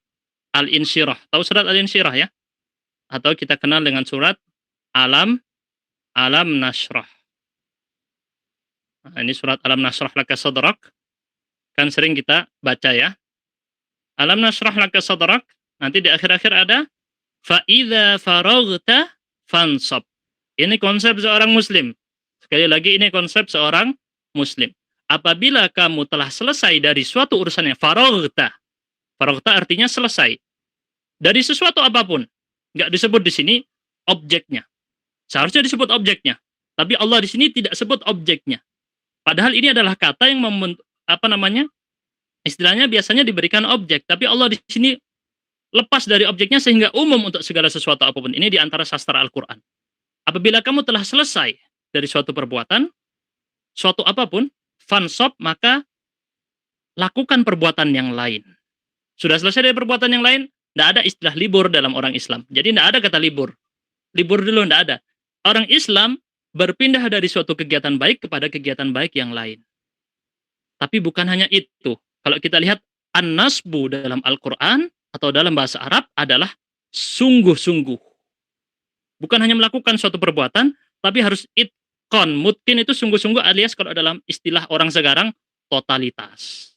A: Al-Insyirah. Tahu surat Al-Insyirah ya? Atau kita kenal dengan surat Alam Nashrah. Nah, ini surat Alam Nashrah laka sadrak. Kan sering kita baca ya. Alam Nashrah laka sadrak. Nanti di akhir-akhir ada fa'idha faraghta fansab. Ini konsep seorang muslim. Sekali lagi ini konsep seorang muslim. Apabila kamu telah selesai dari suatu urusannya, faraghta. Faraghta artinya selesai. Dari sesuatu apapun. Nggak disebut di sini objeknya. Seharusnya disebut objeknya. Tapi Allah di sini tidak sebut objeknya. Padahal ini adalah kata yang istilahnya biasanya diberikan objek. Tapi Allah di sini lepas dari objeknya sehingga umum untuk segala sesuatu apapun. Ini di antara sastra Al-Quran. Apabila kamu telah selesai dari suatu perbuatan, suatu apapun, fansab, maka lakukan perbuatan yang lain. Sudah selesai dari perbuatan yang lain, tidak ada istilah libur dalam orang Islam. Jadi tidak ada kata libur. Libur dulu tidak ada. Orang Islam berpindah dari suatu kegiatan baik kepada kegiatan baik yang lain. Tapi bukan hanya itu. Kalau kita lihat an-nasbu dalam Al-Quran atau dalam bahasa Arab adalah sungguh-sungguh. Bukan hanya melakukan suatu perbuatan, tapi harus itqon. Mutqin itu sungguh-sungguh, alias kalau dalam istilah orang sekarang, totalitas.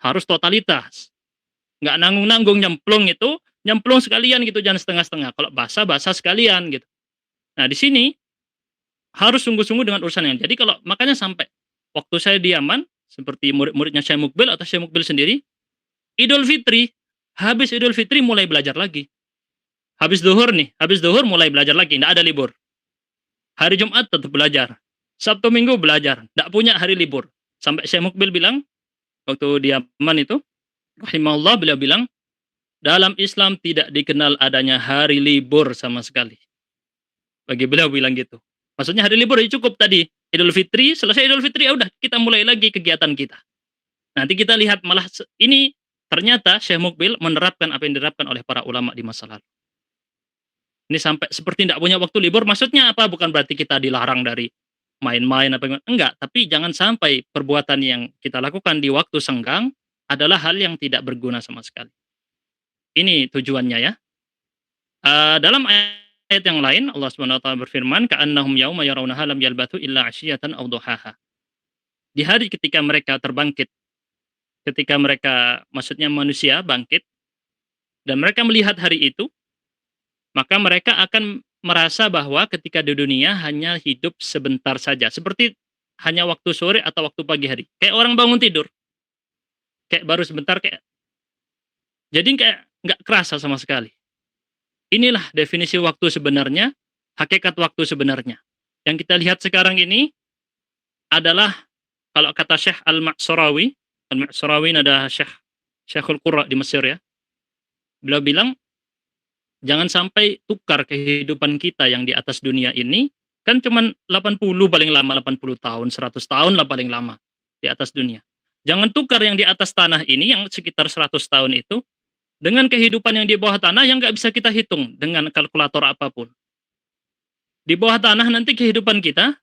A: Harus totalitas. Nggak nanggung-nanggung, nyemplung sekalian gitu, jangan setengah-setengah. Kalau basah sekalian gitu. Nah, di sini harus sungguh-sungguh dengan urusan yang. Jadi kalau makanya sampai waktu saya di Yaman, seperti murid-muridnya Syekh Mukbil atau Syekh Mukbil sendiri, Idul Fitri, habis Idul Fitri mulai belajar lagi. Habis zuhur mulai belajar lagi, tidak ada libur. Hari Jumat tetap belajar. Sabtu Minggu belajar, tidak punya hari libur. Sampai Syekh Mukbil bilang, waktu di Yaman itu, rahimahullah, beliau bilang, dalam Islam tidak dikenal adanya hari libur sama sekali. Bagi beliau bilang gitu. Maksudnya hari libur itu cukup tadi. Idul Fitri, selesai Idul Fitri, ya udah kita mulai lagi kegiatan kita. Nanti kita lihat malah ini ternyata Syekh Mukbil menerapkan apa yang diterapkan oleh para ulama di masa lalu. Ini sampai seperti tidak punya waktu libur, maksudnya apa? Bukan berarti kita dilarang dari main-main apa enggak, tapi jangan sampai perbuatan yang kita lakukan di waktu senggang adalah hal yang tidak berguna sama sekali. Ini tujuannya ya. Dalam ayat yang lain Allah Subhanahu wa taala berfirman, ka'annahum yauma yarawnaha lam yalbathu illa 'ashiyatan aw duhaha. Di hari ketika mereka terbangkit, ketika mereka maksudnya manusia bangkit dan mereka melihat hari itu, maka mereka akan merasa bahwa ketika di dunia hanya hidup sebentar saja, seperti hanya waktu sore atau waktu pagi hari. Kayak orang bangun tidur. Kayak baru sebentar jadi kayak nggak kerasa sama sekali. Inilah definisi waktu sebenarnya, hakikat waktu sebenarnya. Yang kita lihat sekarang ini adalah kalau kata Syekh Al-Ma'surawi adalah Syekhul Qurra di Mesir ya. Beliau bilang, jangan sampai tukar kehidupan kita yang di atas dunia ini, kan cuma 80 paling lama, 80 tahun, 100 tahun lah paling lama di atas dunia. Jangan tukar yang di atas tanah ini, yang sekitar 100 tahun itu, dengan kehidupan yang di bawah tanah yang nggak bisa kita hitung dengan kalkulator apapun. Di bawah tanah nanti kehidupan kita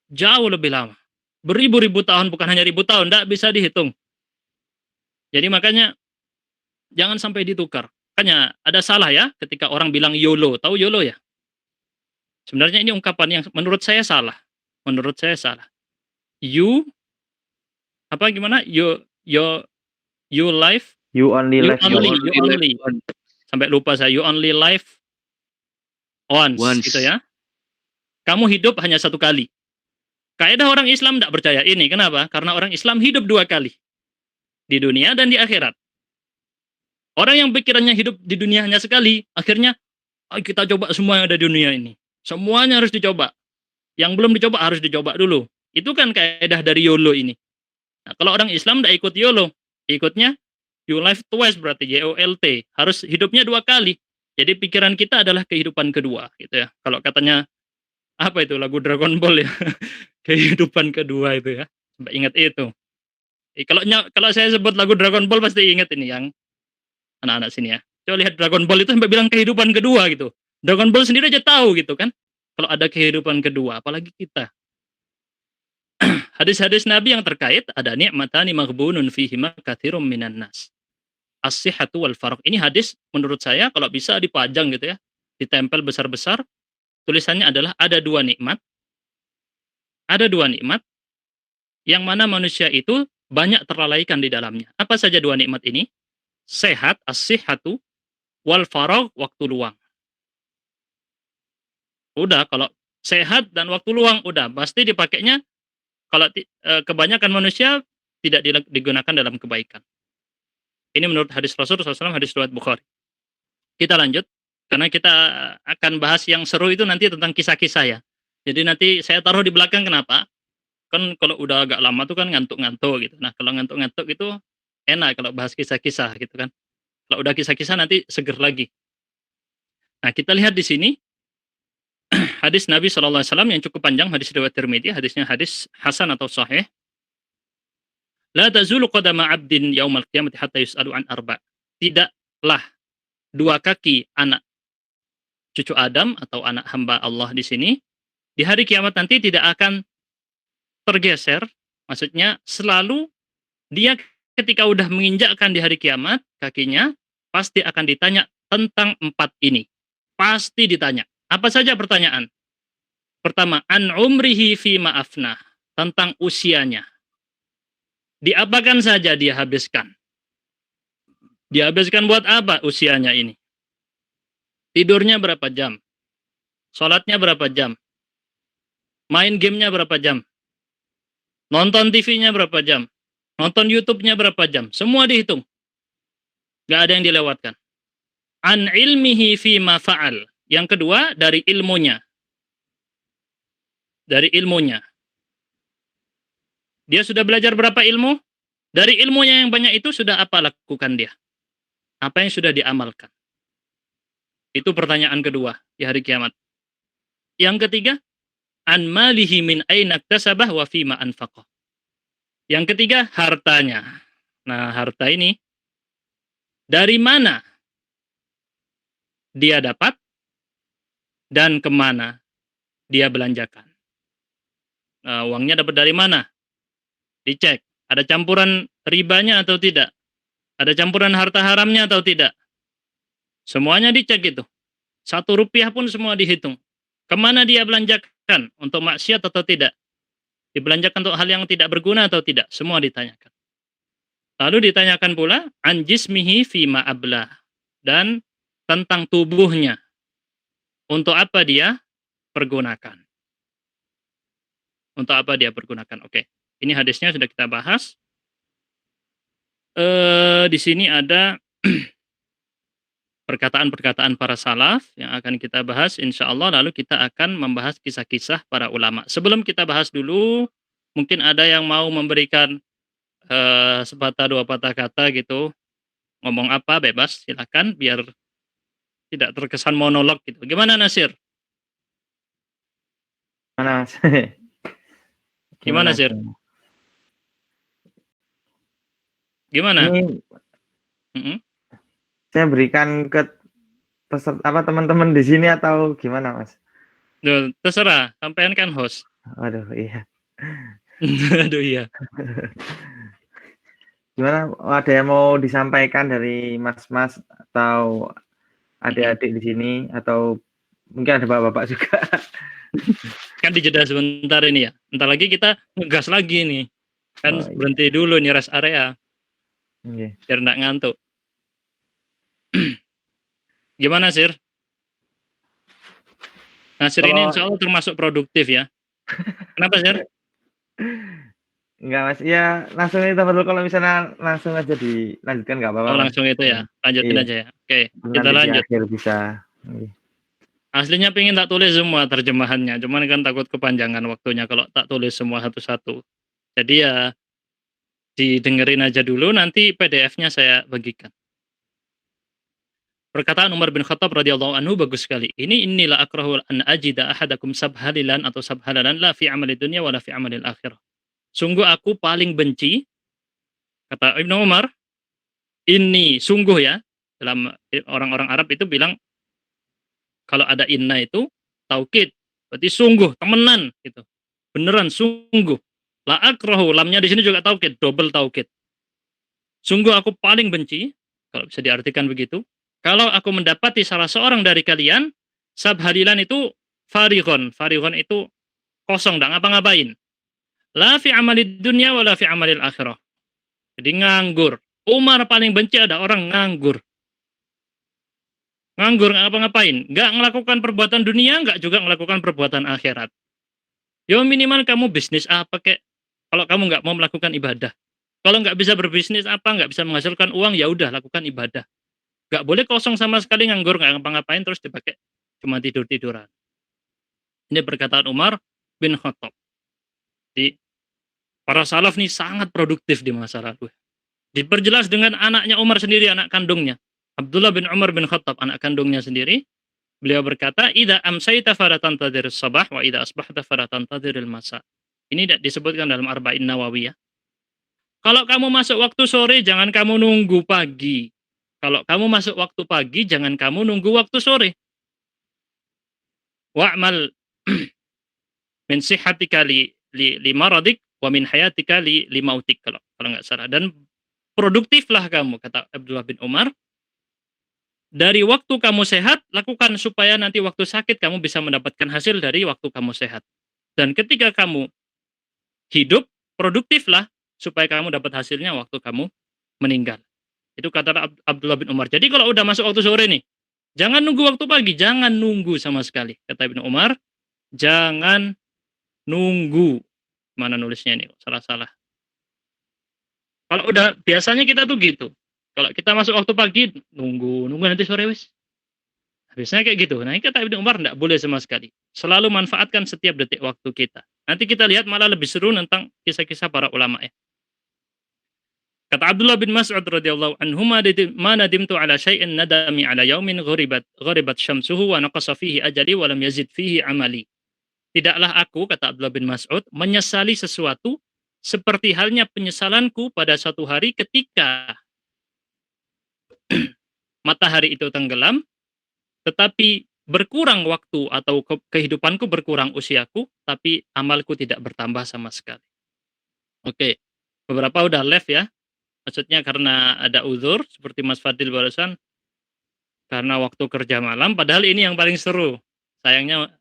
A: jauh lebih lama. Beribu-ribu tahun, bukan hanya ribu tahun, nggak bisa dihitung. Jadi makanya jangan sampai ditukar. Makanya ada salah ya ketika orang bilang YOLO. Tahu YOLO ya? Sebenarnya ini ungkapan yang menurut saya salah. Menurut saya salah. You life.
B: You only
A: You
B: live
A: only. Sampai lupa saya. You only live once. Gitu ya. Kamu hidup hanya satu kali. Kaidah orang Islam tidak percaya ini. Kenapa? Karena orang Islam hidup 2 kali. Di dunia dan di akhirat. Orang yang pikirannya hidup di dunia hanya sekali, akhirnya kita coba semua yang ada di dunia ini. Semuanya harus dicoba. Yang belum dicoba harus dicoba dulu. Itu kan kaidah dari YOLO ini. Nah, kalau orang Islam tidak ikut YOLO, ikutnya you live twice, berarti YOLT. Harus hidupnya 2 kali. Jadi pikiran kita adalah kehidupan kedua, gitu ya. Kalau katanya apa itu lagu Dragon Ball ya, kehidupan kedua itu ya. Sampai ingat itu. Kalau saya sebut lagu Dragon Ball pasti ingat ini yang anak-anak sini ya. Coba lihat Dragon Ball itu sampai bilang kehidupan kedua gitu. Dragon Ball sendiri aja tahu gitu kan. Kalau ada kehidupan kedua, apalagi kita. Hadis-hadis Nabi yang terkait ada ni'matani maghbunun fihima katsirum minan nas. As-sihhatu wal faragh. Ini hadis menurut saya kalau bisa dipajang gitu ya. Ditempel besar-besar. Tulisannya adalah ada 2 nikmat. Ada 2 nikmat yang mana manusia itu banyak terlalaikan di dalamnya. Apa saja 2 nikmat ini? Sehat, as-sihhatu, wal faragh, waktu luang. Udah, kalau sehat dan waktu luang, udah, pasti dipakainya, kalau kebanyakan manusia tidak digunakan dalam kebaikan. Ini menurut hadis Rasulullah SAW, hadis riwayat Bukhari. Kita lanjut, karena kita akan bahas yang seru itu nanti tentang kisah-kisah ya. Jadi nanti saya taruh di belakang, kenapa? Kan kalau udah agak lama tuh kan ngantuk-ngantuk gitu. Nah, kalau ngantuk-ngantuk itu enak kalau bahas kisah-kisah gitu kan. Kalau udah kisah-kisah nanti seger lagi. Nah, kita lihat di sini hadis Nabi SAW yang cukup panjang, hadis riwayat Tirmidzi, hadisnya hadis hasan atau sahih. La tazulu qadama 'abdin yaumal qiyamati hatta yus'alu an arba. Tidaklah 2 kaki anak cucu Adam atau anak hamba Allah di sini di hari kiamat nanti tidak akan tergeser, maksudnya selalu dia ketika udah menginjakkan di hari kiamat kakinya pasti akan ditanya tentang 4 ini. Pasti ditanya. Apa saja pertanyaan? Pertama, an umrihi fi ma'afnah, tentang usianya. Diapakan saja dia habiskan? Dihabiskan buat apa usianya ini? Tidurnya berapa jam? Sholatnya berapa jam? Main gamenya berapa jam? Nonton TV-nya berapa jam? Nonton YouTube-nya berapa jam? Semua dihitung. Nggak ada yang dilewatkan. An ilmihi fima fa'al. Yang kedua, dari ilmunya. Dari ilmunya. Dia sudah belajar berapa ilmu? Dari ilmunya yang banyak itu sudah apa lakukan dia? Apa yang sudah diamalkan? Itu pertanyaan kedua di hari kiamat. Yang ketiga, an malihi min aina iktasabah wa fima anfaqah. Yang ketiga, hartanya. Nah, harta ini dari mana dia dapat dan kemana dia belanjakan. Nah, uangnya dapat dari mana? Dicek. Ada campuran ribanya atau tidak? Ada campuran harta haramnya atau tidak? Semuanya dicek itu. 1 rupiah pun semua dihitung. Kemana dia belanjakan? Untuk maksiat atau tidak? Dibelanjakan untuk hal yang tidak berguna atau tidak? Semua ditanyakan. Lalu ditanyakan pula, an jismihi fima ablah. Dan tentang tubuhnya. Untuk apa dia pergunakan? Untuk apa dia pergunakan? Oke. Ini hadisnya sudah kita bahas. Di sini ada perkataan-perkataan para salaf yang akan kita bahas insya Allah. Lalu kita akan membahas kisah-kisah para ulama. Sebelum kita bahas dulu, mungkin ada yang mau memberikan sepatah dua patah kata gitu. Ngomong apa bebas, silakan biar tidak terkesan monolog gitu. Gimana Nasir?
B: Mana Mas?
A: Gimana Sir? Gimana?
B: Saya berikan ke teman-teman di sini atau gimana Mas?
A: Duh, terserah, sampean kan host.
B: Aduh iya.
A: Aduh iya.
B: Gimana? Ada yang mau disampaikan dari mas-mas atau adik-adik di sini atau mungkin ada bapak-bapak juga?
A: Kan dijeda sebentar ini ya. Entar lagi kita ngegas lagi nih. Kan berhenti dulu nih rest area. Biar enggak ngantuk. Gimana Sir? Nasir ini insya Allah termasuk produktif ya. Kenapa Sir?
B: Enggak Mas, ya langsung itu dulu, kalau misalnya langsung aja dilanjutkan nggak apa-apa.
A: Oh langsung itu ya, lanjutin aja ya. Oke, kita lanjut.
B: Bisa.
A: Aslinya pengen tak tulis semua terjemahannya, cuman kan takut kepanjangan waktunya kalau tak tulis semua satu-satu. Jadi ya didengerin aja dulu, nanti PDF-nya saya bagikan. Perkataan Umar bin Khattab radhiyallahu anhu bagus sekali. Inilah akrahu an ajida ahadakum sabhalilan atau sabhalalan la fi amali dunya wala fi amalil akhirah. Sungguh aku paling benci, kata Ibnu Umar, ini sungguh ya, dalam orang-orang Arab itu bilang kalau ada inna itu taukid, berarti sungguh, temenan gitu. Beneran sungguh. La akrahu, lamnya di sini juga taukid, double taukid. Sungguh aku paling benci, kalau bisa diartikan begitu, kalau aku mendapati salah seorang dari kalian, sabhalilan itu farighon. Farighon itu kosong, enggak ngapa-ngapain. La fi amalid dunya wa la fi amalil akhirah. Jadi nganggur. Umar paling benci ada orang nganggur. Nganggur nggak ngapa-ngapain. Nggak melakukan perbuatan dunia, nggak juga melakukan perbuatan akhirat. Ya minimal kamu bisnis apa kek. Kalau kamu nggak mau melakukan ibadah. Kalau nggak bisa berbisnis apa, nggak bisa menghasilkan uang, ya udah lakukan ibadah. Nggak boleh kosong sama sekali nganggur, nggak ngapa-ngapain terus dipakai cuma tidur-tiduran. Ini perkataan Umar bin Khattab. Jadi para salaf nih sangat produktif di masa lalu. Diperjelas dengan anaknya Umar sendiri, anak kandungnya. Abdullah bin Umar bin Khattab, anak kandungnya sendiri. Beliau berkata, "Idza amsayta fala tantadhir sabah wa idza asbahta fala tantadhiril masa." Ini disebutkan dalam Arba'in Nawawiyah. Kalau kamu masuk waktu sore, jangan kamu nunggu pagi. Kalau kamu masuk waktu pagi, jangan kamu nunggu waktu sore. Wa'mal min sihhatika li maradik wa min hayatika li mautik, kalau nggak salah. Dan produktiflah kamu, kata Abdullah bin Umar. Dari waktu kamu sehat, lakukan supaya nanti waktu sakit kamu bisa mendapatkan hasil dari waktu kamu sehat. Dan ketika kamu hidup, produktiflah supaya kamu dapat hasilnya waktu kamu meninggal. Itu kata Abdullah bin Umar. Jadi kalau udah masuk waktu sore nih, jangan nunggu waktu pagi, jangan nunggu sama sekali. Kata Ibnu Umar, jangan nunggu. Mana nulisnya ini? Salah-salah. Kalau udah biasanya kita tuh gitu. Kalau kita masuk waktu pagi, nunggu nanti sore wis. Biasanya kayak gitu. Nah, ini kata Ibnu Umar enggak boleh sama sekali. Selalu manfaatkan setiap detik waktu kita. Nanti kita lihat malah lebih seru tentang kisah-kisah para ulama ya. Kata Abdullah bin Mas'ud radhiyallahu anhu, "Ma nadimtu ala syai'in nadami ala yaumin gharibat syamsuhu wa naqasa fihi ajali wa lam yazid fihi amali." Tidaklah aku, kata Abdullah bin Mas'ud, menyesali sesuatu seperti halnya penyesalanku pada suatu hari ketika matahari itu tenggelam, tetapi berkurang waktu atau kehidupanku berkurang usiaku, tapi amalku tidak bertambah sama sekali. Oke, beberapa udah left ya. Maksudnya karena ada uzur, seperti Mas Fadil barusan, karena waktu kerja malam, padahal ini yang paling seru. Sayangnya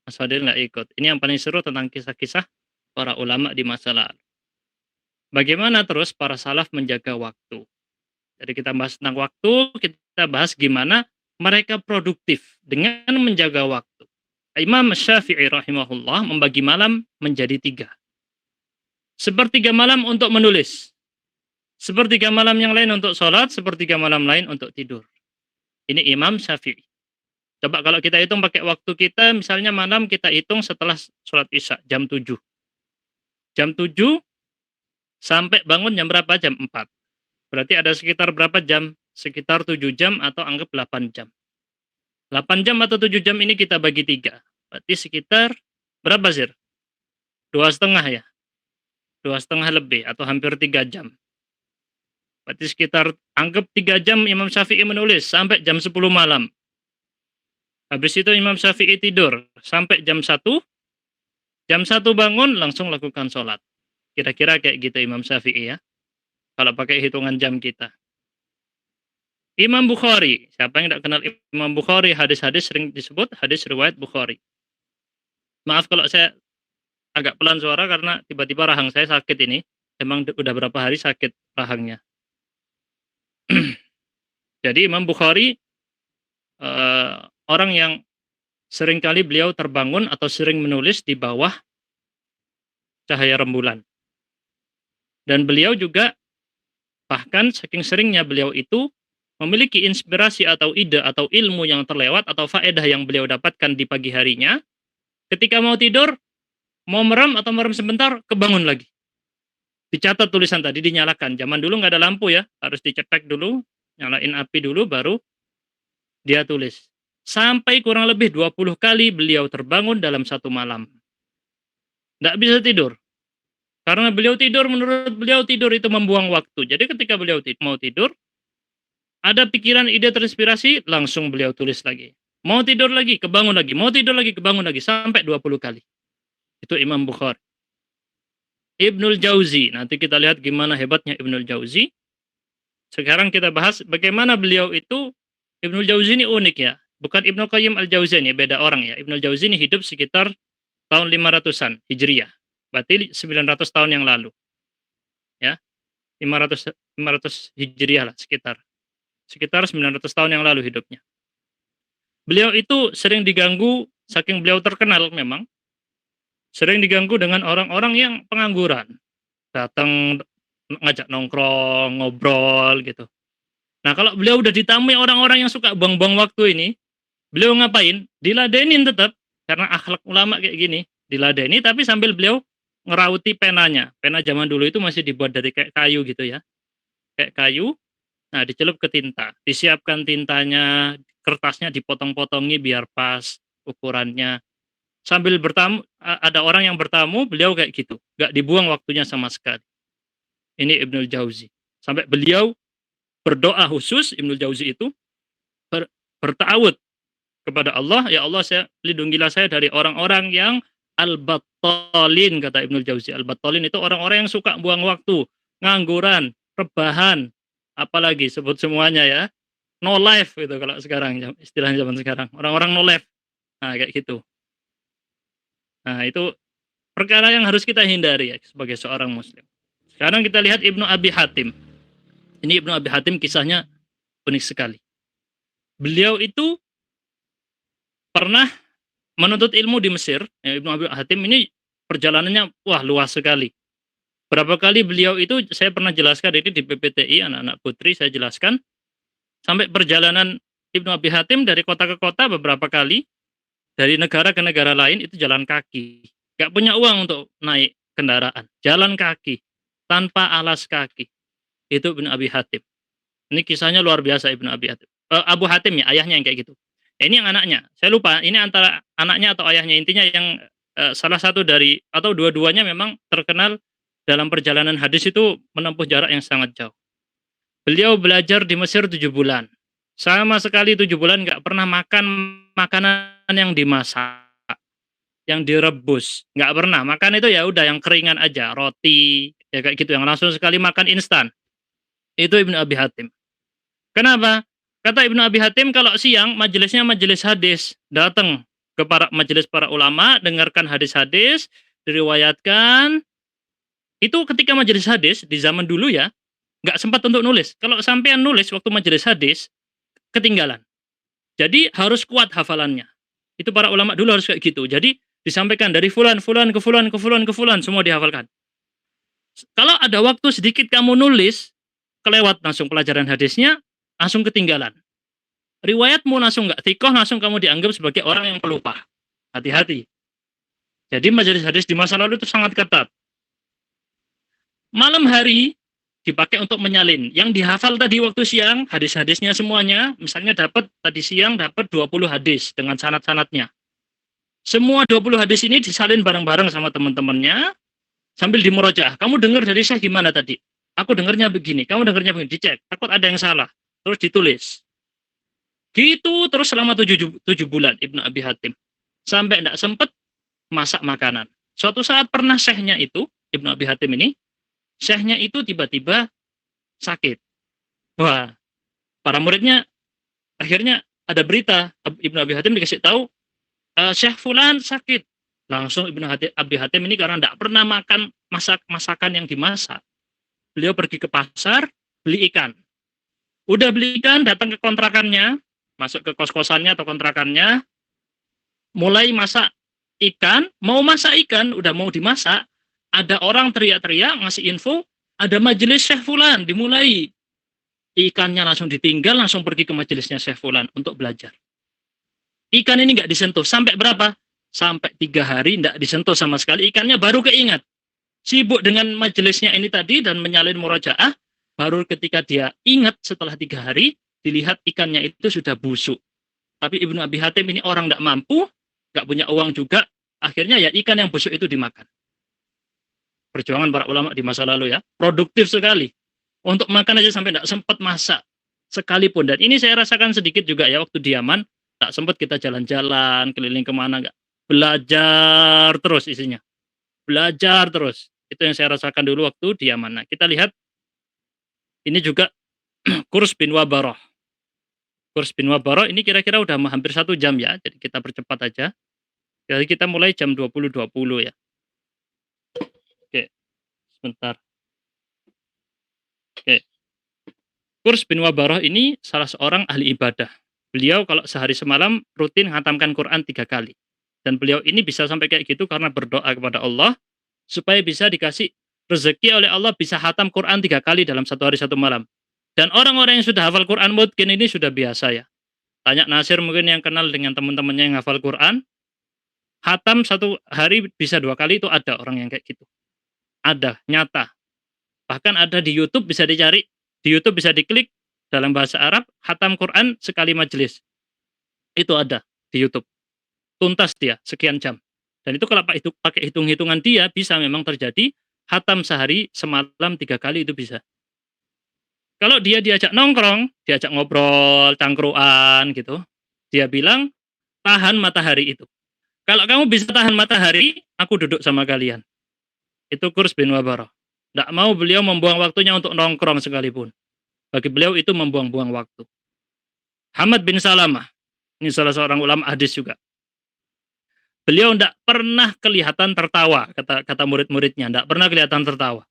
A: Mas Fadil nggak ikut. Ini yang paling seru tentang kisah-kisah para ulama di masa lalu. Bagaimana terus para salaf menjaga waktu. Jadi kita bahas tentang waktu, kita bahas gimana mereka produktif dengan menjaga waktu. Imam Syafi'i rahimahullah membagi malam menjadi 3. Sepertiga malam untuk menulis. Sepertiga malam yang lain untuk sholat, sepertiga malam lain untuk tidur. Ini Imam Syafi'i. Coba kalau kita hitung pakai waktu kita, misalnya malam kita hitung setelah sholat isya, jam 7. Jam 7 sampai bangun jam berapa? Jam 4. Berarti ada sekitar berapa jam? Sekitar 7 jam atau anggap 8 jam. 8 jam atau 7 jam ini kita bagi 3. Berarti sekitar berapa, Zir? 2,5 ya? 2,5 lebih atau hampir 3 jam. Berarti sekitar anggap 3 jam Imam Syafi'i menulis sampai jam 10 malam. Habis itu Imam Syafi'i tidur sampai jam 1. Jam 1 bangun langsung lakukan sholat. Kira-kira kayak gitu Imam Syafi'i ya. Kalau pakai hitungan jam kita. Imam Bukhari. Siapa yang tidak kenal Imam Bukhari? Hadis-hadis sering disebut hadis riwayat Bukhari. Maaf kalau saya agak pelan suara karena tiba-tiba rahang saya sakit ini. Emang udah berapa hari sakit rahangnya. Jadi Imam Bukhari orang yang seringkali beliau terbangun atau sering menulis di bawah cahaya rembulan. Dan beliau juga bahkan saking seringnya beliau itu memiliki inspirasi atau ide atau ilmu yang terlewat atau faedah yang beliau dapatkan di pagi harinya. Ketika mau tidur, mau merem atau merem sebentar, kebangun lagi. Dicatat tulisan tadi, dinyalakan. Zaman dulu nggak ada lampu ya, harus dicetek dulu, nyalain api dulu, baru dia tulis. Sampai kurang lebih 20 kali beliau terbangun dalam satu malam. Nggak bisa tidur. Karena beliau tidur, menurut beliau tidur itu membuang waktu. Jadi ketika beliau mau tidur, ada pikiran, ide, terinspirasi, langsung beliau tulis lagi. Mau tidur lagi, kebangun lagi. Mau tidur lagi, kebangun lagi. Sampai 20 kali. Itu Imam Bukhari. Ibnul Jauzi. Nanti kita lihat gimana hebatnya Ibnul Jauzi. Sekarang kita bahas bagaimana beliau itu. Ibnul Jauzi ini unik ya. Bukan Ibnu Qayyim al-Jauzani, beda orang ya. Ibnul Jauzi ini hidup sekitar tahun 500-an Hijriyah. Berarti 900 tahun yang lalu. Ya. 500 Hijriyah lah sekitar. Sekitar 900 tahun yang lalu hidupnya. Beliau itu sering diganggu, saking beliau terkenal memang, sering diganggu dengan orang-orang yang pengangguran. Datang ngajak nongkrong, ngobrol gitu. Nah kalau beliau udah ditamui orang-orang yang suka buang-buang waktu ini, beliau ngapain? Diladenin tetap, karena akhlak ulama kayak gini. Diladeni tapi sambil beliau ngerauti penanya. Pena zaman dulu itu masih dibuat dari kayak kayu gitu ya. Kayak kayu, nah dicelup ke tinta. Disiapkan tintanya, kertasnya dipotong-potongi biar pas ukurannya. Sambil bertamu, ada orang yang bertamu, beliau kayak gitu. Gak dibuang waktunya sama sekali. Ini Ibnul Jauzi. Sampai beliau berdoa khusus, Ibnul Jauzi itu, bertawud kepada Allah, ya Allah, lindungilah saya dari orang-orang yang al-battalin, kata Ibnul Jauzi. Al-battalin itu orang-orang yang suka buang waktu, ngangguran, rebahan, apalagi sebut semuanya ya. No life gitu kalau sekarang, istilah zaman sekarang. Orang-orang no life. Nah, kayak gitu. Nah, itu perkara yang harus kita hindari ya sebagai seorang muslim. Sekarang kita lihat Ibnu Abi Hatim. Ini Ibnu Abi Hatim kisahnya unik sekali. Beliau itu pernah menuntut ilmu di Mesir. Ya, Ibnu Abi Hatim ini perjalanannya wah luas sekali. Berapa kali beliau itu saya pernah jelaskan ini di PPTI anak-anak putri saya jelaskan sampai perjalanan Ibnu Abi Hatim dari kota ke kota beberapa kali, dari negara ke negara lain itu jalan kaki. Gak punya uang untuk naik kendaraan, jalan kaki tanpa alas kaki. Itu Ibnu Abi Hatim. Ini kisahnya luar biasa Ibnu Abi Hatim. Abu Hatim ya, ayahnya yang kayak gitu. Ini yang anaknya. Saya lupa ini antara anaknya atau ayahnya. Intinya yang salah satu dari atau dua-duanya memang terkenal dalam perjalanan hadis itu menempuh jarak yang sangat jauh. Beliau belajar di Mesir 7 bulan. Sama sekali 7 bulan nggak pernah makan makanan yang dimasak, yang direbus. Nggak pernah. Makan itu ya udah yang keringan aja, roti, ya kayak gitu. Yang langsung sekali makan instan. Itu Ibnu Abi Hatim. Kenapa? Kata Ibnu Abi Hatim kalau siang majelisnya majelis hadis. Datang ke majelis para ulama, dengarkan hadis-hadis, diriwayatkan. Itu ketika majelis hadis di zaman dulu ya, nggak sempat untuk nulis. Kalau sampean nulis waktu majelis hadis, ketinggalan. Jadi harus kuat hafalannya. Itu para ulama dulu harus kayak gitu. Jadi disampaikan dari fulan, fulan, ke fulan, ke fulan, ke fulan, semua dihafalkan. Kalau ada waktu sedikit kamu nulis, kelewat langsung pelajaran hadisnya, langsung ketinggalan. Riwayatmu langsung nggak tikoh, langsung kamu dianggap sebagai orang yang pelupa. Hati-hati. Jadi majelis hadis di masa lalu itu sangat ketat. Malam hari dipakai untuk menyalin. Yang dihafal tadi waktu siang, hadis-hadisnya semuanya, misalnya dapat tadi siang dapat 20 hadis dengan sanad-sanadnya. Semua 20 hadis ini disalin bareng-bareng sama teman-temannya sambil dimurojaah. Kamu dengar dari saya gimana tadi? Aku dengarnya begini, kamu dengarnya begini, dicek. Takut ada yang salah. Terus ditulis. Gitu terus selama 7 bulan Ibnu Abi Hatim. Sampai tidak sempat masak makanan. Suatu saat pernah syekhnya itu, Ibnu Abi Hatim ini, syekhnya itu tiba-tiba sakit. Wah, para muridnya akhirnya ada berita Ibnu Abi Hatim dikasih tahu Syekh Fulan sakit. Langsung Ibnu Abi Hatim ini karena tidak pernah makan masakan yang dimasak. Beliau pergi ke pasar beli ikan. Udah beli ikan, datang ke kontrakannya, masuk ke kos-kosannya atau kontrakannya, mulai masak ikan, mau masak ikan, udah mau dimasak. Ada orang teriak-teriak ngasih info, ada majelis Syekh Fulan dimulai. Ikannya langsung ditinggal, langsung pergi ke majelisnya Syekh Fulan untuk belajar. Ikan ini nggak disentuh. Sampai berapa? Sampai 3 hari nggak disentuh sama sekali. Ikannya baru keingat. Sibuk dengan majelisnya ini tadi dan menyalin murojaah. Baru ketika dia ingat setelah 3 hari, dilihat ikannya itu sudah busuk. Tapi Ibnu Abi Hatim ini orang nggak mampu, nggak punya uang juga. Akhirnya ya ikan yang busuk itu dimakan. Perjuangan para ulama di masa lalu ya, produktif sekali. Untuk makan aja sampai tidak sempat masak sekalipun. Dan ini saya rasakan sedikit juga ya waktu di Yaman, tak sempat kita jalan-jalan, keliling kemana, nggak. Belajar terus isinya. Belajar terus. Itu yang saya rasakan dulu waktu di Yaman. Nah, kita lihat ini juga Kurs bin Wabaroh. Kurs bin Wabaroh ini kira-kira udah hampir 1 jam ya, jadi kita percepat aja. Jadi kita mulai jam 20.20 ya. Oke, sebentar. Oke. Kurs bin Wabaroh ini salah seorang ahli ibadah. Beliau kalau sehari semalam rutin menghatamkan Quran 3 kali. Dan beliau ini bisa sampai kayak gitu karena berdoa kepada Allah supaya bisa dikasih rezeki oleh Allah bisa hatam Quran 3 kali dalam 1 hari 1 malam. Dan orang-orang yang sudah hafal Quran mungkin ini sudah biasa ya. Tanya Nasir mungkin yang kenal dengan teman-temannya yang hafal Quran. Hatam 1 hari bisa 2 kali itu ada orang yang kayak gitu. Ada, nyata. Bahkan ada di YouTube bisa dicari. Di YouTube bisa diklik dalam bahasa Arab, hatam Quran sekali majelis. Itu ada di YouTube. Tuntas dia, sekian jam. Dan itu kalau pakai hitung-hitungan dia, bisa memang terjadi hatam sehari semalam 3 kali itu bisa. Kalau dia diajak nongkrong, diajak ngobrol, cangkruan gitu, dia bilang, tahan matahari itu. Kalau kamu bisa tahan matahari, aku duduk sama kalian. Itu Kurs bin Wabaroh. Tidak mau beliau membuang waktunya untuk nongkrong sekalipun. Bagi beliau itu membuang-buang waktu. Hamad bin Salamah. Ini salah seorang ulama hadis juga. Beliau tidak pernah kelihatan tertawa, kata murid-muridnya. Tidak pernah kelihatan tertawa.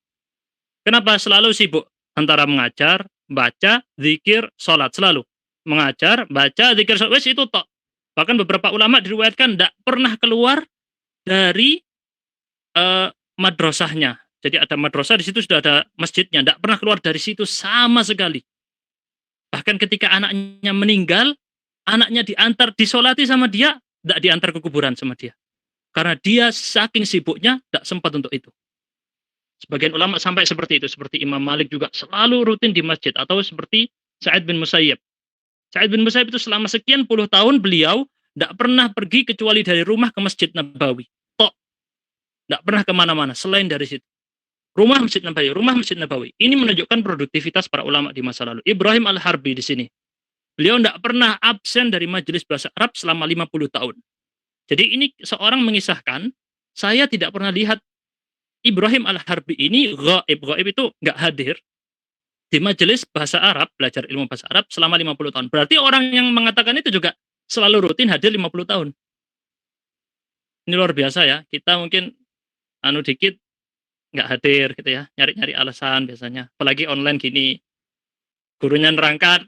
A: Kenapa? Selalu sibuk. Antara mengajar, baca, zikir, sholat. Selalu. Mengajar, baca, zikir, sholat. Wes itu tok. Bahkan beberapa ulama diriwayatkan tidak pernah keluar dari madrasahnya. Jadi ada madrasah, di situ sudah ada masjidnya, tidak pernah keluar dari situ sama sekali. Bahkan ketika anaknya meninggal, anaknya disolati sama dia, tidak diantar ke kuburan sama dia. Karena dia saking sibuknya, tidak sempat untuk itu. Sebagian ulama sampai seperti itu. Seperti Imam Malik juga selalu rutin di masjid. Atau seperti Sa'id bin Musayyib. Sa'id bin Musayyib itu selama sekian puluh tahun beliau tidak pernah pergi kecuali dari rumah ke Masjid Nabawi. Tok. Tidak pernah kemana-mana selain dari situ. Rumah Masjid Nabawi, rumah Masjid Nabawi. Ini menunjukkan produktivitas para ulama di masa lalu. Ibrahim Al-Harbi di sini. Beliau tidak pernah absen dari majelis bahasa Arab selama 50 tahun. Jadi ini seorang mengisahkan, saya tidak pernah lihat Ibrahim Al-Harbi ini ghaib. Ghaib itu nggak hadir di majelis bahasa Arab, belajar ilmu bahasa Arab selama 50 tahun. Berarti orang yang mengatakan itu juga selalu rutin hadir 50 tahun. Ini luar biasa ya. Kita mungkin dikit nggak hadir gitu ya, nyari-nyari alasan biasanya. Apalagi online gini, gurunya nerangkan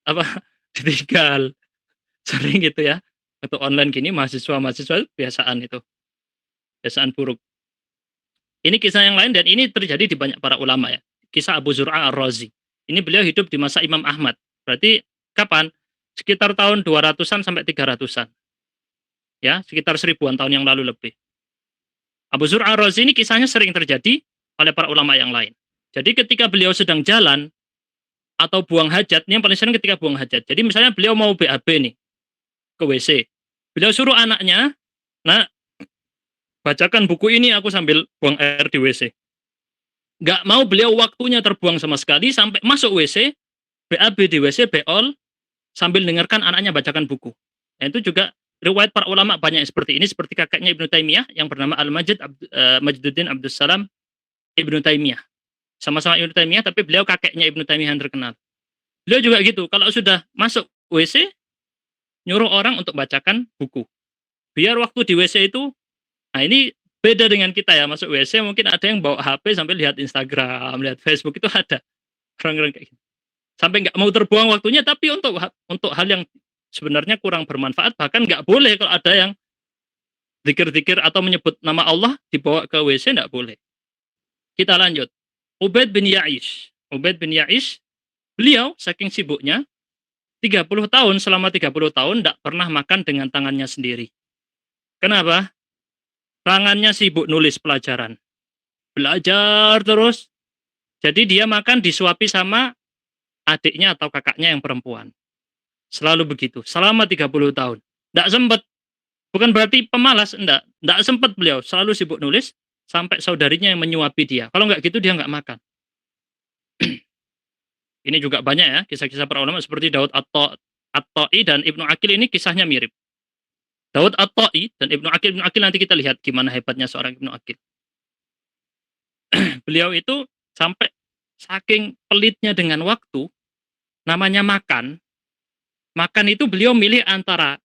A: apa ditinggal, sering gitu ya. Atau online gini mahasiswa biasaan itu, biasaan buruk. Ini kisah yang lain dan ini terjadi di banyak para ulama ya. Kisah Abu Zur'ah Ar-Razi. Ini beliau hidup di masa Imam Ahmad. Berarti kapan? Sekitar tahun 200-an sampai 300-an. Ya, sekitar 1000-an tahun yang lalu lebih. Abu Zur'ah Ar-Razi ini kisahnya sering terjadi oleh para ulama yang lain. Jadi ketika beliau sedang jalan atau buang hajat, ini yang paling sering ketika buang hajat. Jadi misalnya beliau mau BAB nih, ke WC. Beliau suruh anaknya, nah, bacakan buku ini aku sambil buang air di WC. Nggak mau beliau waktunya terbuang sama sekali, sampai masuk WC, BAB di WC, beol, sambil dengarkan anaknya bacakan buku. Nah, itu juga riwayat para ulama banyak seperti ini, seperti kakaknya Ibnu Taimiyah yang bernama Al-Majid Majduddin Abdus Salam Ibnu Taimiyah. Sama-sama Ibnu Taimiyah, tapi beliau kakeknya Ibnu Taimiyah yang terkenal. Beliau juga gitu, kalau sudah masuk WC, nyuruh orang untuk bacakan buku. Biar waktu di WC itu, nah ini beda dengan kita ya, masuk WC mungkin ada yang bawa HP sampai lihat Instagram, lihat Facebook, itu ada orang-orang kayak gitu. Sampai nggak mau terbuang waktunya, tapi untuk hal yang sebenarnya kurang bermanfaat, bahkan nggak boleh kalau ada yang zikir-zikir atau menyebut nama Allah dibawa ke WC, nggak boleh. Kita lanjut. Ubaid bin Ya'ish. Ubaid bin Ya'ish, beliau saking sibuknya, 30 tahun, selama 30 tahun tidak pernah makan dengan tangannya sendiri. Kenapa? Tangannya sibuk nulis pelajaran. Belajar terus. Jadi dia makan disuapi sama adiknya atau kakaknya yang perempuan. Selalu begitu, selama 30 tahun. Tidak sempat. Bukan berarti pemalas, enggak. Tidak sempat beliau, selalu sibuk nulis, sampai saudarinya yang menyuapi dia. Kalau nggak gitu dia nggak makan. Ini juga banyak ya, kisah-kisah para ulama seperti Daud At-Ta'i dan Ibnu Aqil, ini kisahnya mirip. Daud At-Ta'i dan Ibnu Aqil nanti kita lihat gimana hebatnya seorang Ibnu Aqil. Beliau itu sampai saking pelitnya dengan waktu, namanya makan itu beliau milih antara,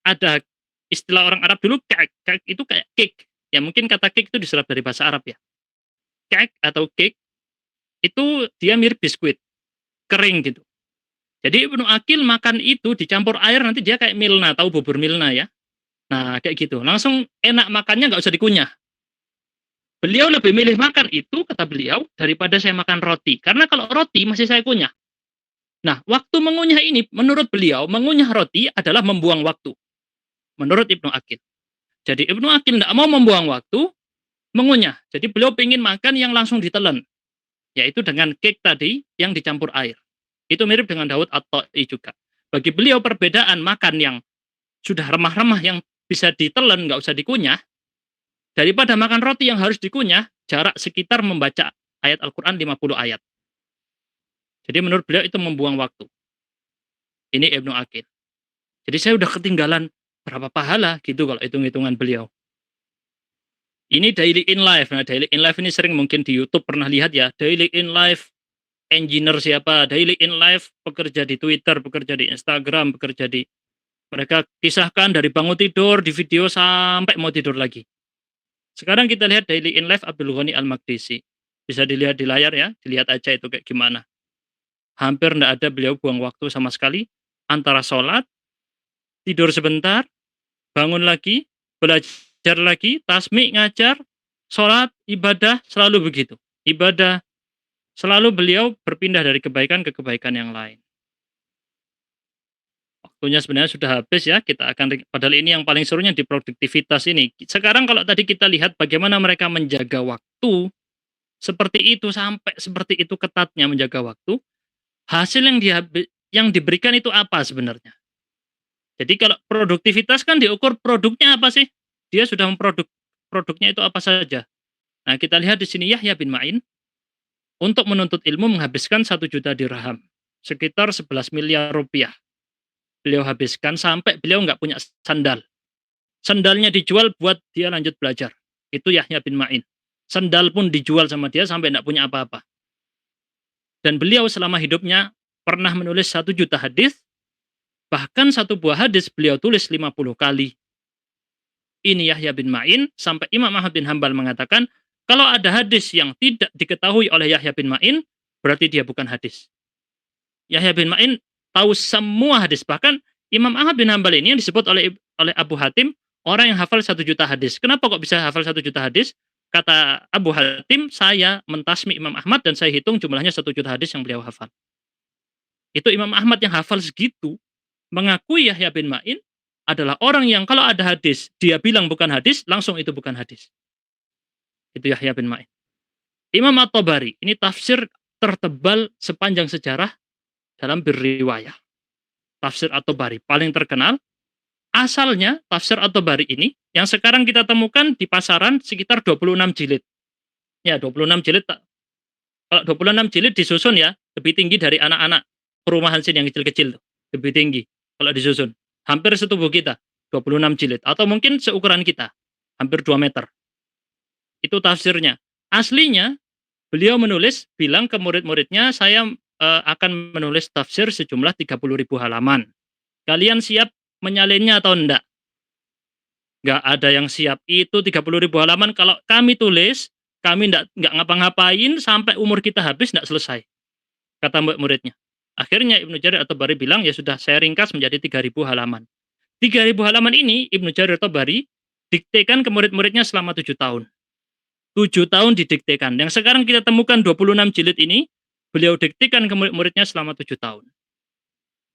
A: ada istilah orang Arab dulu, kek itu kayak cake. Ya mungkin kata cake itu diserap dari bahasa Arab ya. Cake atau cake itu dia mirip biskuit, kering gitu. Jadi Ibnu Aqil makan itu dicampur air, nanti dia kayak milna, tahu bubur milna ya. Nah kayak gitu, langsung enak makannya, nggak usah dikunyah. Beliau lebih milih makan itu, kata beliau, daripada saya makan roti. Karena kalau roti masih saya kunyah. Nah, waktu mengunyah ini, menurut beliau, mengunyah roti adalah membuang waktu. Menurut Ibnu Aqil. Jadi Ibnu Aqil tidak mau membuang waktu, mengunyah. Jadi beliau ingin makan yang langsung ditelan. Yaitu dengan cake tadi yang dicampur air. Itu mirip dengan Daud At-Ta'i juga. Bagi beliau perbedaan makan yang sudah remah-remah, yang bisa ditelan, nggak usah dikunyah, daripada makan roti yang harus dikunyah, jarak sekitar membaca ayat Al-Quran 50 ayat. Jadi menurut beliau itu membuang waktu. Ini Ibnu Aqil. Jadi saya udah ketinggalan berapa pahala gitu kalau hitung-hitungan beliau. Ini daily in life. Nah, daily in life ini sering mungkin di YouTube pernah lihat ya. Daily in life engineer siapa, daily in life bekerja di Twitter, bekerja di Instagram, bekerja di, mereka kisahkan dari bangun tidur di video sampai mau tidur lagi. Sekarang kita lihat daily in life Abdul Ghani Al-Maqdisi. Bisa dilihat di layar ya, dilihat aja itu kayak gimana. Hampir tidak ada beliau buang waktu sama sekali, antara sholat, tidur sebentar, bangun lagi, belajar ngajar lagi, tasmi, ngajar, sholat, ibadah, selalu begitu. Ibadah, selalu beliau berpindah dari kebaikan ke kebaikan yang lain. Waktunya sebenarnya sudah habis ya, kita akan, padahal ini yang paling serunya di produktivitas ini. Sekarang kalau tadi kita lihat bagaimana mereka menjaga waktu, seperti itu, sampai seperti itu ketatnya menjaga waktu, hasil yang diberikan itu apa sebenarnya? Jadi kalau produktivitas kan diukur produknya apa sih? Dia sudah produknya itu apa saja. Nah, kita lihat di sini Yahya bin Ma'in untuk menuntut ilmu menghabiskan 1 juta dirham, sekitar 11 miliar rupiah. Beliau habiskan sampai beliau nggak punya sandal. Sandalnya dijual buat dia lanjut belajar. Itu Yahya bin Ma'in. Sandal pun dijual sama dia sampai nggak punya apa-apa. Dan beliau selama hidupnya pernah menulis 1 juta hadis, bahkan satu buah hadis beliau tulis 50 kali. Ini Yahya bin Ma'in, sampai Imam Ahmad bin Hambal mengatakan, kalau ada hadis yang tidak diketahui oleh Yahya bin Ma'in, berarti dia bukan hadis. Yahya bin Ma'in tahu semua hadis. Bahkan Imam Ahmad bin Hambal ini yang disebut oleh Abu Hatim, orang yang hafal 1 juta hadis. Kenapa kok bisa hafal 1 juta hadis? Kata Abu Hatim, saya mentasmi Imam Ahmad dan saya hitung jumlahnya 1 juta hadis yang beliau hafal. Itu Imam Ahmad yang hafal segitu, mengakui Yahya bin Ma'in adalah orang yang kalau ada hadis, dia bilang bukan hadis, langsung itu bukan hadis. Itu Yahya bin Ma'in. Imam At-Tabari, ini tafsir tertebal sepanjang sejarah dalam berriwayah. Tafsir At-Tabari paling terkenal. Asalnya tafsir At-Tabari ini yang sekarang kita temukan di pasaran sekitar 26 jilid. Ya, 26 jilid. Kalau 26 jilid disusun ya, lebih tinggi dari anak-anak perumahan sini yang kecil-kecil tuh. Lebih tinggi kalau disusun. Hampir setubuh kita, 26 jilid. Atau mungkin seukuran kita, hampir 2 meter. Itu tafsirnya. Aslinya, beliau menulis, bilang ke murid-muridnya, saya akan menulis tafsir sejumlah 30.000 halaman. Kalian siap menyalinnya atau enggak? Enggak ada yang siap. Itu 30.000 halaman, kalau kami tulis, kami enggak ngapa-ngapain, sampai umur kita habis enggak selesai. Kata murid-muridnya. Akhirnya Ibnu Jarir At-Tabari bilang, ya sudah, saya ringkas menjadi 3.000 halaman. 3.000 halaman ini Ibnu Jarir At-Tabari diktekan ke murid-muridnya selama 7 tahun. 7 tahun didiktekan. Yang sekarang kita temukan 26 jilid ini, beliau diktekan ke murid-muridnya selama 7 tahun.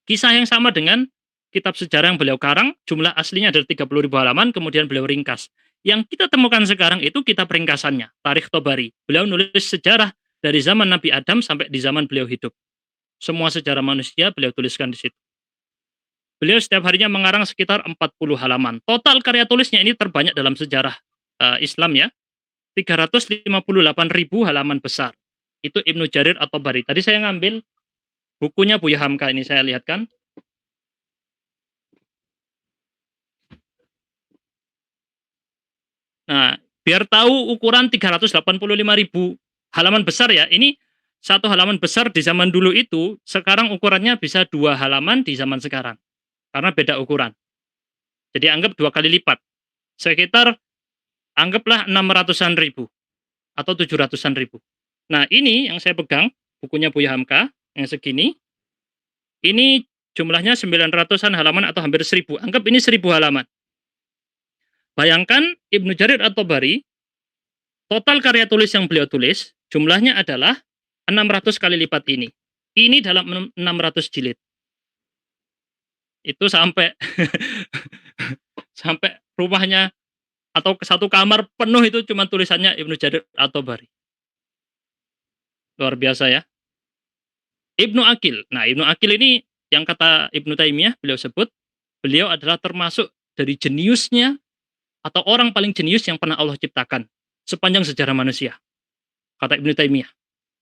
A: Kisah yang sama dengan kitab sejarah yang beliau karang, jumlah aslinya adalah 30.000 halaman, kemudian beliau ringkas. Yang kita temukan sekarang itu kitab ringkasannya, Tarikh Tabari. Beliau nulis sejarah dari zaman Nabi Adam sampai di zaman beliau hidup. Semua sejarah manusia beliau tuliskan di situ. Beliau setiap harinya mengarang sekitar 40 halaman. Total karya tulisnya ini terbanyak dalam sejarah Islam ya. 358.000 halaman besar. Itu Ibnu Jarir At-Tabari. Tadi saya ngambil bukunya Buya Hamka, ini saya lihatkan. Nah, biar tahu ukuran 385.000 halaman besar ya. Ini satu halaman besar di zaman dulu itu, sekarang ukurannya bisa 2 halaman di zaman sekarang. Karena beda ukuran. Jadi anggap 2 kali lipat. Sekitar anggaplah 600-an ribu atau 700-an ribu. Nah, ini yang saya pegang, bukunya Buya Hamka yang segini. Ini jumlahnya 900-an halaman atau hampir 1.000. Anggap ini 1.000 halaman. Bayangkan Ibnu Jarir At-Tabari, total karya tulis yang beliau tulis, jumlahnya adalah 600 kali lipat ini. Ini dalam 600 jilid. Itu sampai sampai rumahnya atau ke satu kamar penuh itu cuma tulisannya Ibnu Jarir At-Tabari. Luar biasa ya. Ibnu Aqil. Nah, Ibnu Aqil ini yang kata Ibnu Taimiyah beliau sebut, beliau adalah termasuk dari jeniusnya atau orang paling jenius yang pernah Allah ciptakan sepanjang sejarah manusia. Kata Ibnu Taimiyah.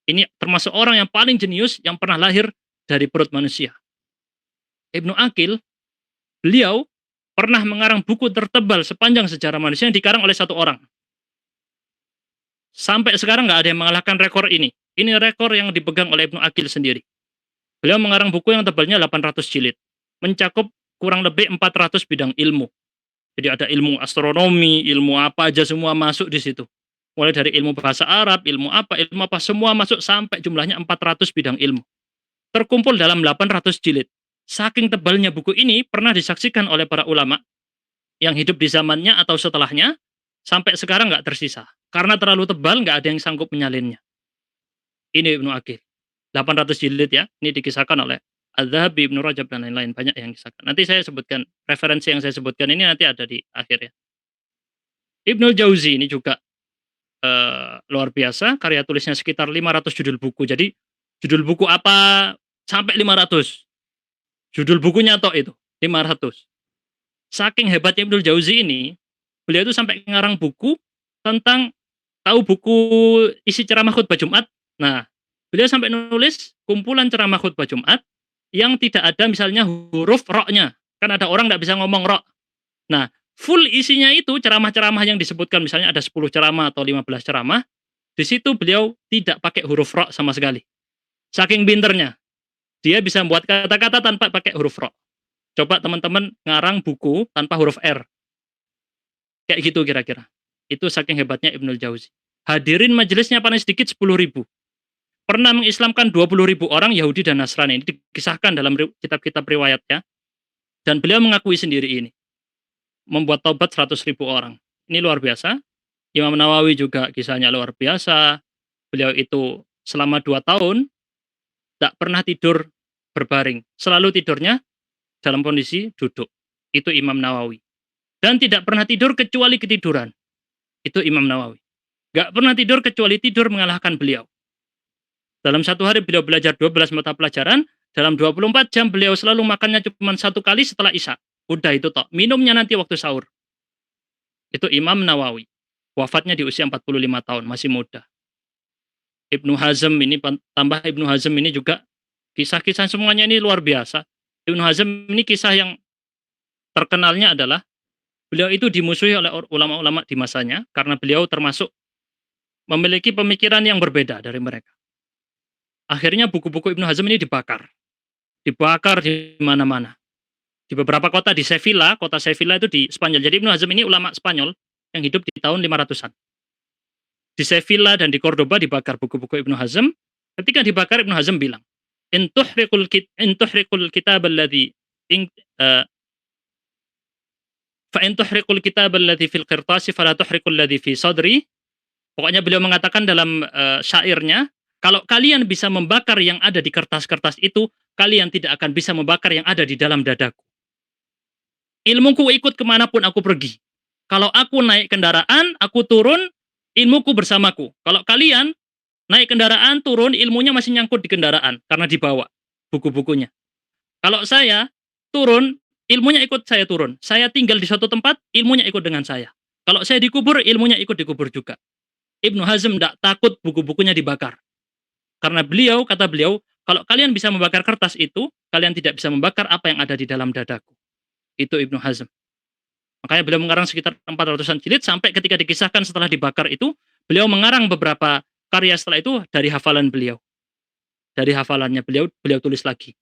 A: Ini termasuk orang yang paling jenius yang pernah lahir dari perut manusia. Ibnu Aqil, beliau pernah mengarang buku tertebal sepanjang sejarah manusia yang dikarang oleh satu orang. Sampai sekarang nggak ada yang mengalahkan rekor ini. Ini rekor yang dipegang oleh Ibnu Aqil sendiri. Beliau mengarang buku yang tebalnya 800 jilid. Mencakup kurang lebih 400 bidang ilmu. Jadi ada ilmu astronomi, ilmu apa aja semua masuk di situ. Mulai dari ilmu bahasa Arab, ilmu apa, semua masuk sampai jumlahnya 400 bidang ilmu. Terkumpul dalam 800 jilid. Saking tebalnya buku ini pernah disaksikan oleh para ulama yang hidup di zamannya atau setelahnya, sampai sekarang nggak tersisa. Karena terlalu tebal, nggak ada yang sanggup menyalinnya. Ini Ibnu Aqil. 800 jilid ya, ini dikisahkan oleh Az-Zahabi, Ibnu Rajab, dan lain-lain. Banyak yang kisahkan. Nanti saya sebutkan, referensi yang saya sebutkan ini nanti ada di akhir ya. Ibnu Jauzi ini juga luar biasa, karya tulisnya sekitar 500 judul buku. Jadi judul buku apa sampai 500. Judul bukunya toh itu 500. Saking hebatnya Ibnu Jauzi ini, beliau itu sampai ngarang buku tentang, tahu buku isi ceramah khutbah Jumat? Nah, beliau sampai nulis kumpulan ceramah khutbah Jumat yang tidak ada misalnya huruf ro-nya. Kan ada orang nggak bisa ngomong ro. Nah, full isinya itu ceramah-ceramah yang disebutkan, misalnya ada 10 ceramah atau 15 ceramah, di situ beliau tidak pakai huruf ro sama sekali. Saking pinternya, dia bisa membuat kata-kata tanpa pakai huruf ro. Coba teman-teman ngarang buku tanpa huruf R. Kayak gitu kira-kira. Itu saking hebatnya Ibnul Jauzi. Hadirin majelisnya paling sedikit 10.000. Pernah mengislamkan 20.000 orang Yahudi dan Nasrani. Ini dikisahkan dalam kitab-kitab riwayatnya. Dan beliau mengakui sendiri ini. Membuat taubat 100.000 orang. Ini luar biasa. Imam Nawawi juga kisahnya luar biasa. Beliau itu selama 2 tahun tak pernah tidur berbaring. Selalu tidurnya dalam kondisi duduk. Itu Imam Nawawi. Dan tidak pernah tidur kecuali ketiduran. Itu Imam Nawawi. Gak pernah tidur kecuali tidur mengalahkan beliau. Dalam satu hari beliau belajar 12 mata pelajaran. Dalam 24 jam beliau selalu makannya cuma 1 kali setelah Isya. Udah itu tok. Minumnya nanti waktu sahur. Itu Imam Nawawi. Wafatnya di usia 45 tahun. Masih muda. Ibnu Hazm ini, tambah Ibnu Hazm ini juga, kisah-kisah semuanya ini luar biasa. Ibnu Hazm ini kisah yang terkenalnya adalah beliau itu dimusuhi oleh ulama-ulama di masanya karena beliau termasuk memiliki pemikiran yang berbeda dari mereka. Akhirnya buku-buku Ibnu Hazm ini dibakar. Dibakar di mana-mana. Di beberapa kota, di Sevilla, kota Sevilla itu di Spanyol. Jadi Ibnu Hazm ini ulama Spanyol yang hidup di tahun 500-an. Di Sevilla dan di Cordoba dibakar buku-buku Ibnu Hazm. Ketika dibakar, Ibnu Hazm bilang, "In tuhrikul kitab alladhi fa in tuhrikul kitab alladhi fil qirtasi fala tuhrikul ladzi fi sadri." Pokoknya beliau mengatakan dalam syairnya, kalau kalian bisa membakar yang ada di kertas-kertas itu, kalian tidak akan bisa membakar yang ada di dalam dadaku. Ilmuku ikut kemanapun aku pergi. Kalau aku naik kendaraan, aku turun, ilmuku bersamaku. Kalau kalian naik kendaraan, turun, ilmunya masih nyangkut di kendaraan karena dibawa buku-bukunya. Kalau saya turun, ilmunya ikut saya turun. Saya tinggal di suatu tempat, ilmunya ikut dengan saya. Kalau saya dikubur, ilmunya ikut dikubur juga. Ibnu Hazm tidak takut buku-bukunya dibakar. Karena beliau, kata beliau, kalau kalian bisa membakar kertas itu, kalian tidak bisa membakar apa yang ada di dalam dadaku. Itu Ibnu Hazm. Makanya beliau mengarang sekitar 400-an jilid, sampai ketika dikisahkan setelah dibakar itu, beliau mengarang beberapa karya setelah itu dari hafalan beliau. Dari hafalannya beliau tulis lagi.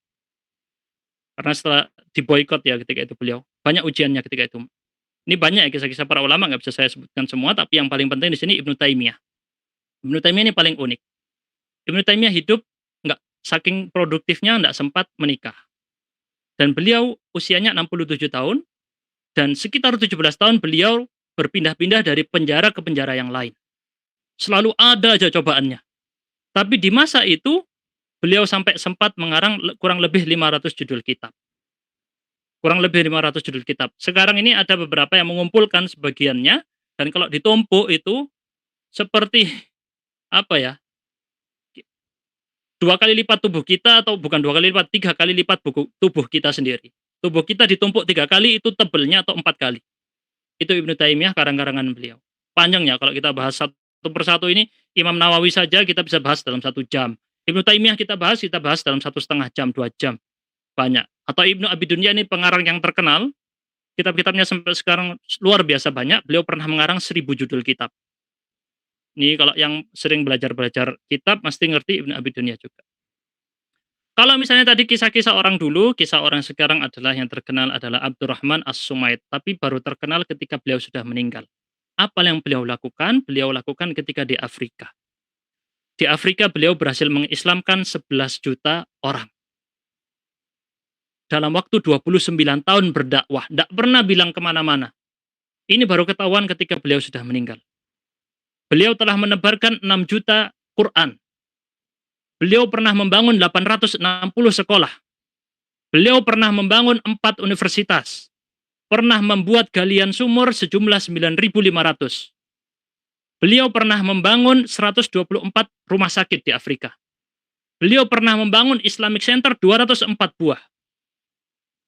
A: Karena setelah diboikot ya ketika itu beliau. Banyak ujiannya ketika itu. Ini banyak ya kisah-kisah para ulama, nggak bisa saya sebutkan semua, tapi yang paling penting di sini Ibnu Taimiyah. Ibnu Taimiyah ini paling unik. Ibnu Taimiyah hidup saking produktifnya nggak sempat menikah. Dan beliau usianya 67 tahun, dan sekitar 17 tahun beliau berpindah-pindah dari penjara ke penjara yang lain. Selalu ada aja cobaannya. Tapi di masa itu, beliau sampai sempat mengarang kurang lebih 500 judul kitab. Kurang lebih 500 judul kitab. Sekarang ini ada beberapa yang mengumpulkan sebagiannya, dan kalau ditumpuk itu seperti apa ya, 2 kali lipat tubuh kita, atau bukan 2 kali lipat, 3 kali lipat tubuh kita sendiri. Tubuh kita ditumpuk 3 kali, itu tebelnya, atau 4 kali. Itu Ibnu Taimiyah, karang-karangan beliau. Panjangnya kalau kita bahas satu persatu ini, Imam Nawawi saja kita bisa bahas dalam 1 jam. Ibnu Taimiyah kita bahas dalam 1,5 jam, 2 jam. Banyak. Atau Ibnu Abi Dunya ini pengarang yang terkenal, kitab-kitabnya sampai sekarang luar biasa banyak. Beliau pernah mengarang 1000 judul kitab. Ini kalau yang sering belajar kitab mesti ngerti Ibnu Abi Dunya juga. Kalau misalnya tadi kisah-kisah orang dulu, kisah orang sekarang adalah yang terkenal adalah Abdurrahman As-Sumaid, tapi baru terkenal ketika beliau sudah meninggal. Apa yang beliau lakukan? Beliau lakukan ketika di Afrika. Di Afrika beliau berhasil mengislamkan 11 juta orang. Dalam waktu 29 tahun berdakwah, tidak pernah bilang kemana-mana. Ini baru ketahuan ketika beliau sudah meninggal. Beliau telah menebarkan 6 juta Quran. Beliau pernah membangun 860 sekolah. Beliau pernah membangun 4 universitas. Pernah membuat galian sumur sejumlah 9.500. Beliau pernah membangun 124 rumah sakit di Afrika. Beliau pernah membangun Islamic Center 204 buah.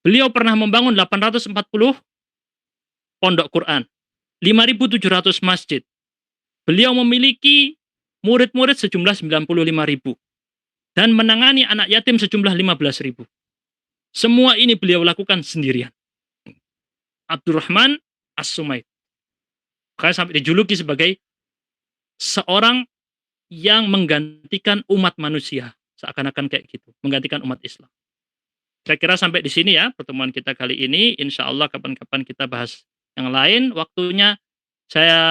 A: Beliau pernah membangun 840 pondok Quran, 5.700 masjid. Beliau memiliki murid-murid sejumlah 95.000 dan menangani anak yatim sejumlah 15.000. Semua ini beliau lakukan sendirian. Abdurrahman As-Sumaid. Makanya sampai dijuluki sebagai seorang yang menggantikan umat manusia. Seakan-akan kayak gitu, menggantikan umat Islam. Saya kira sampai di sini ya pertemuan kita kali ini. Insya Allah kapan-kapan kita bahas yang lain. Waktunya saya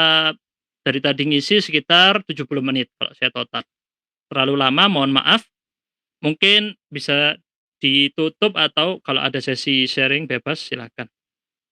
A: dari tadi ngisi sekitar 70 menit kalau saya total. Terlalu lama, mohon maaf. Mungkin bisa ditutup atau kalau ada sesi sharing bebas silakan.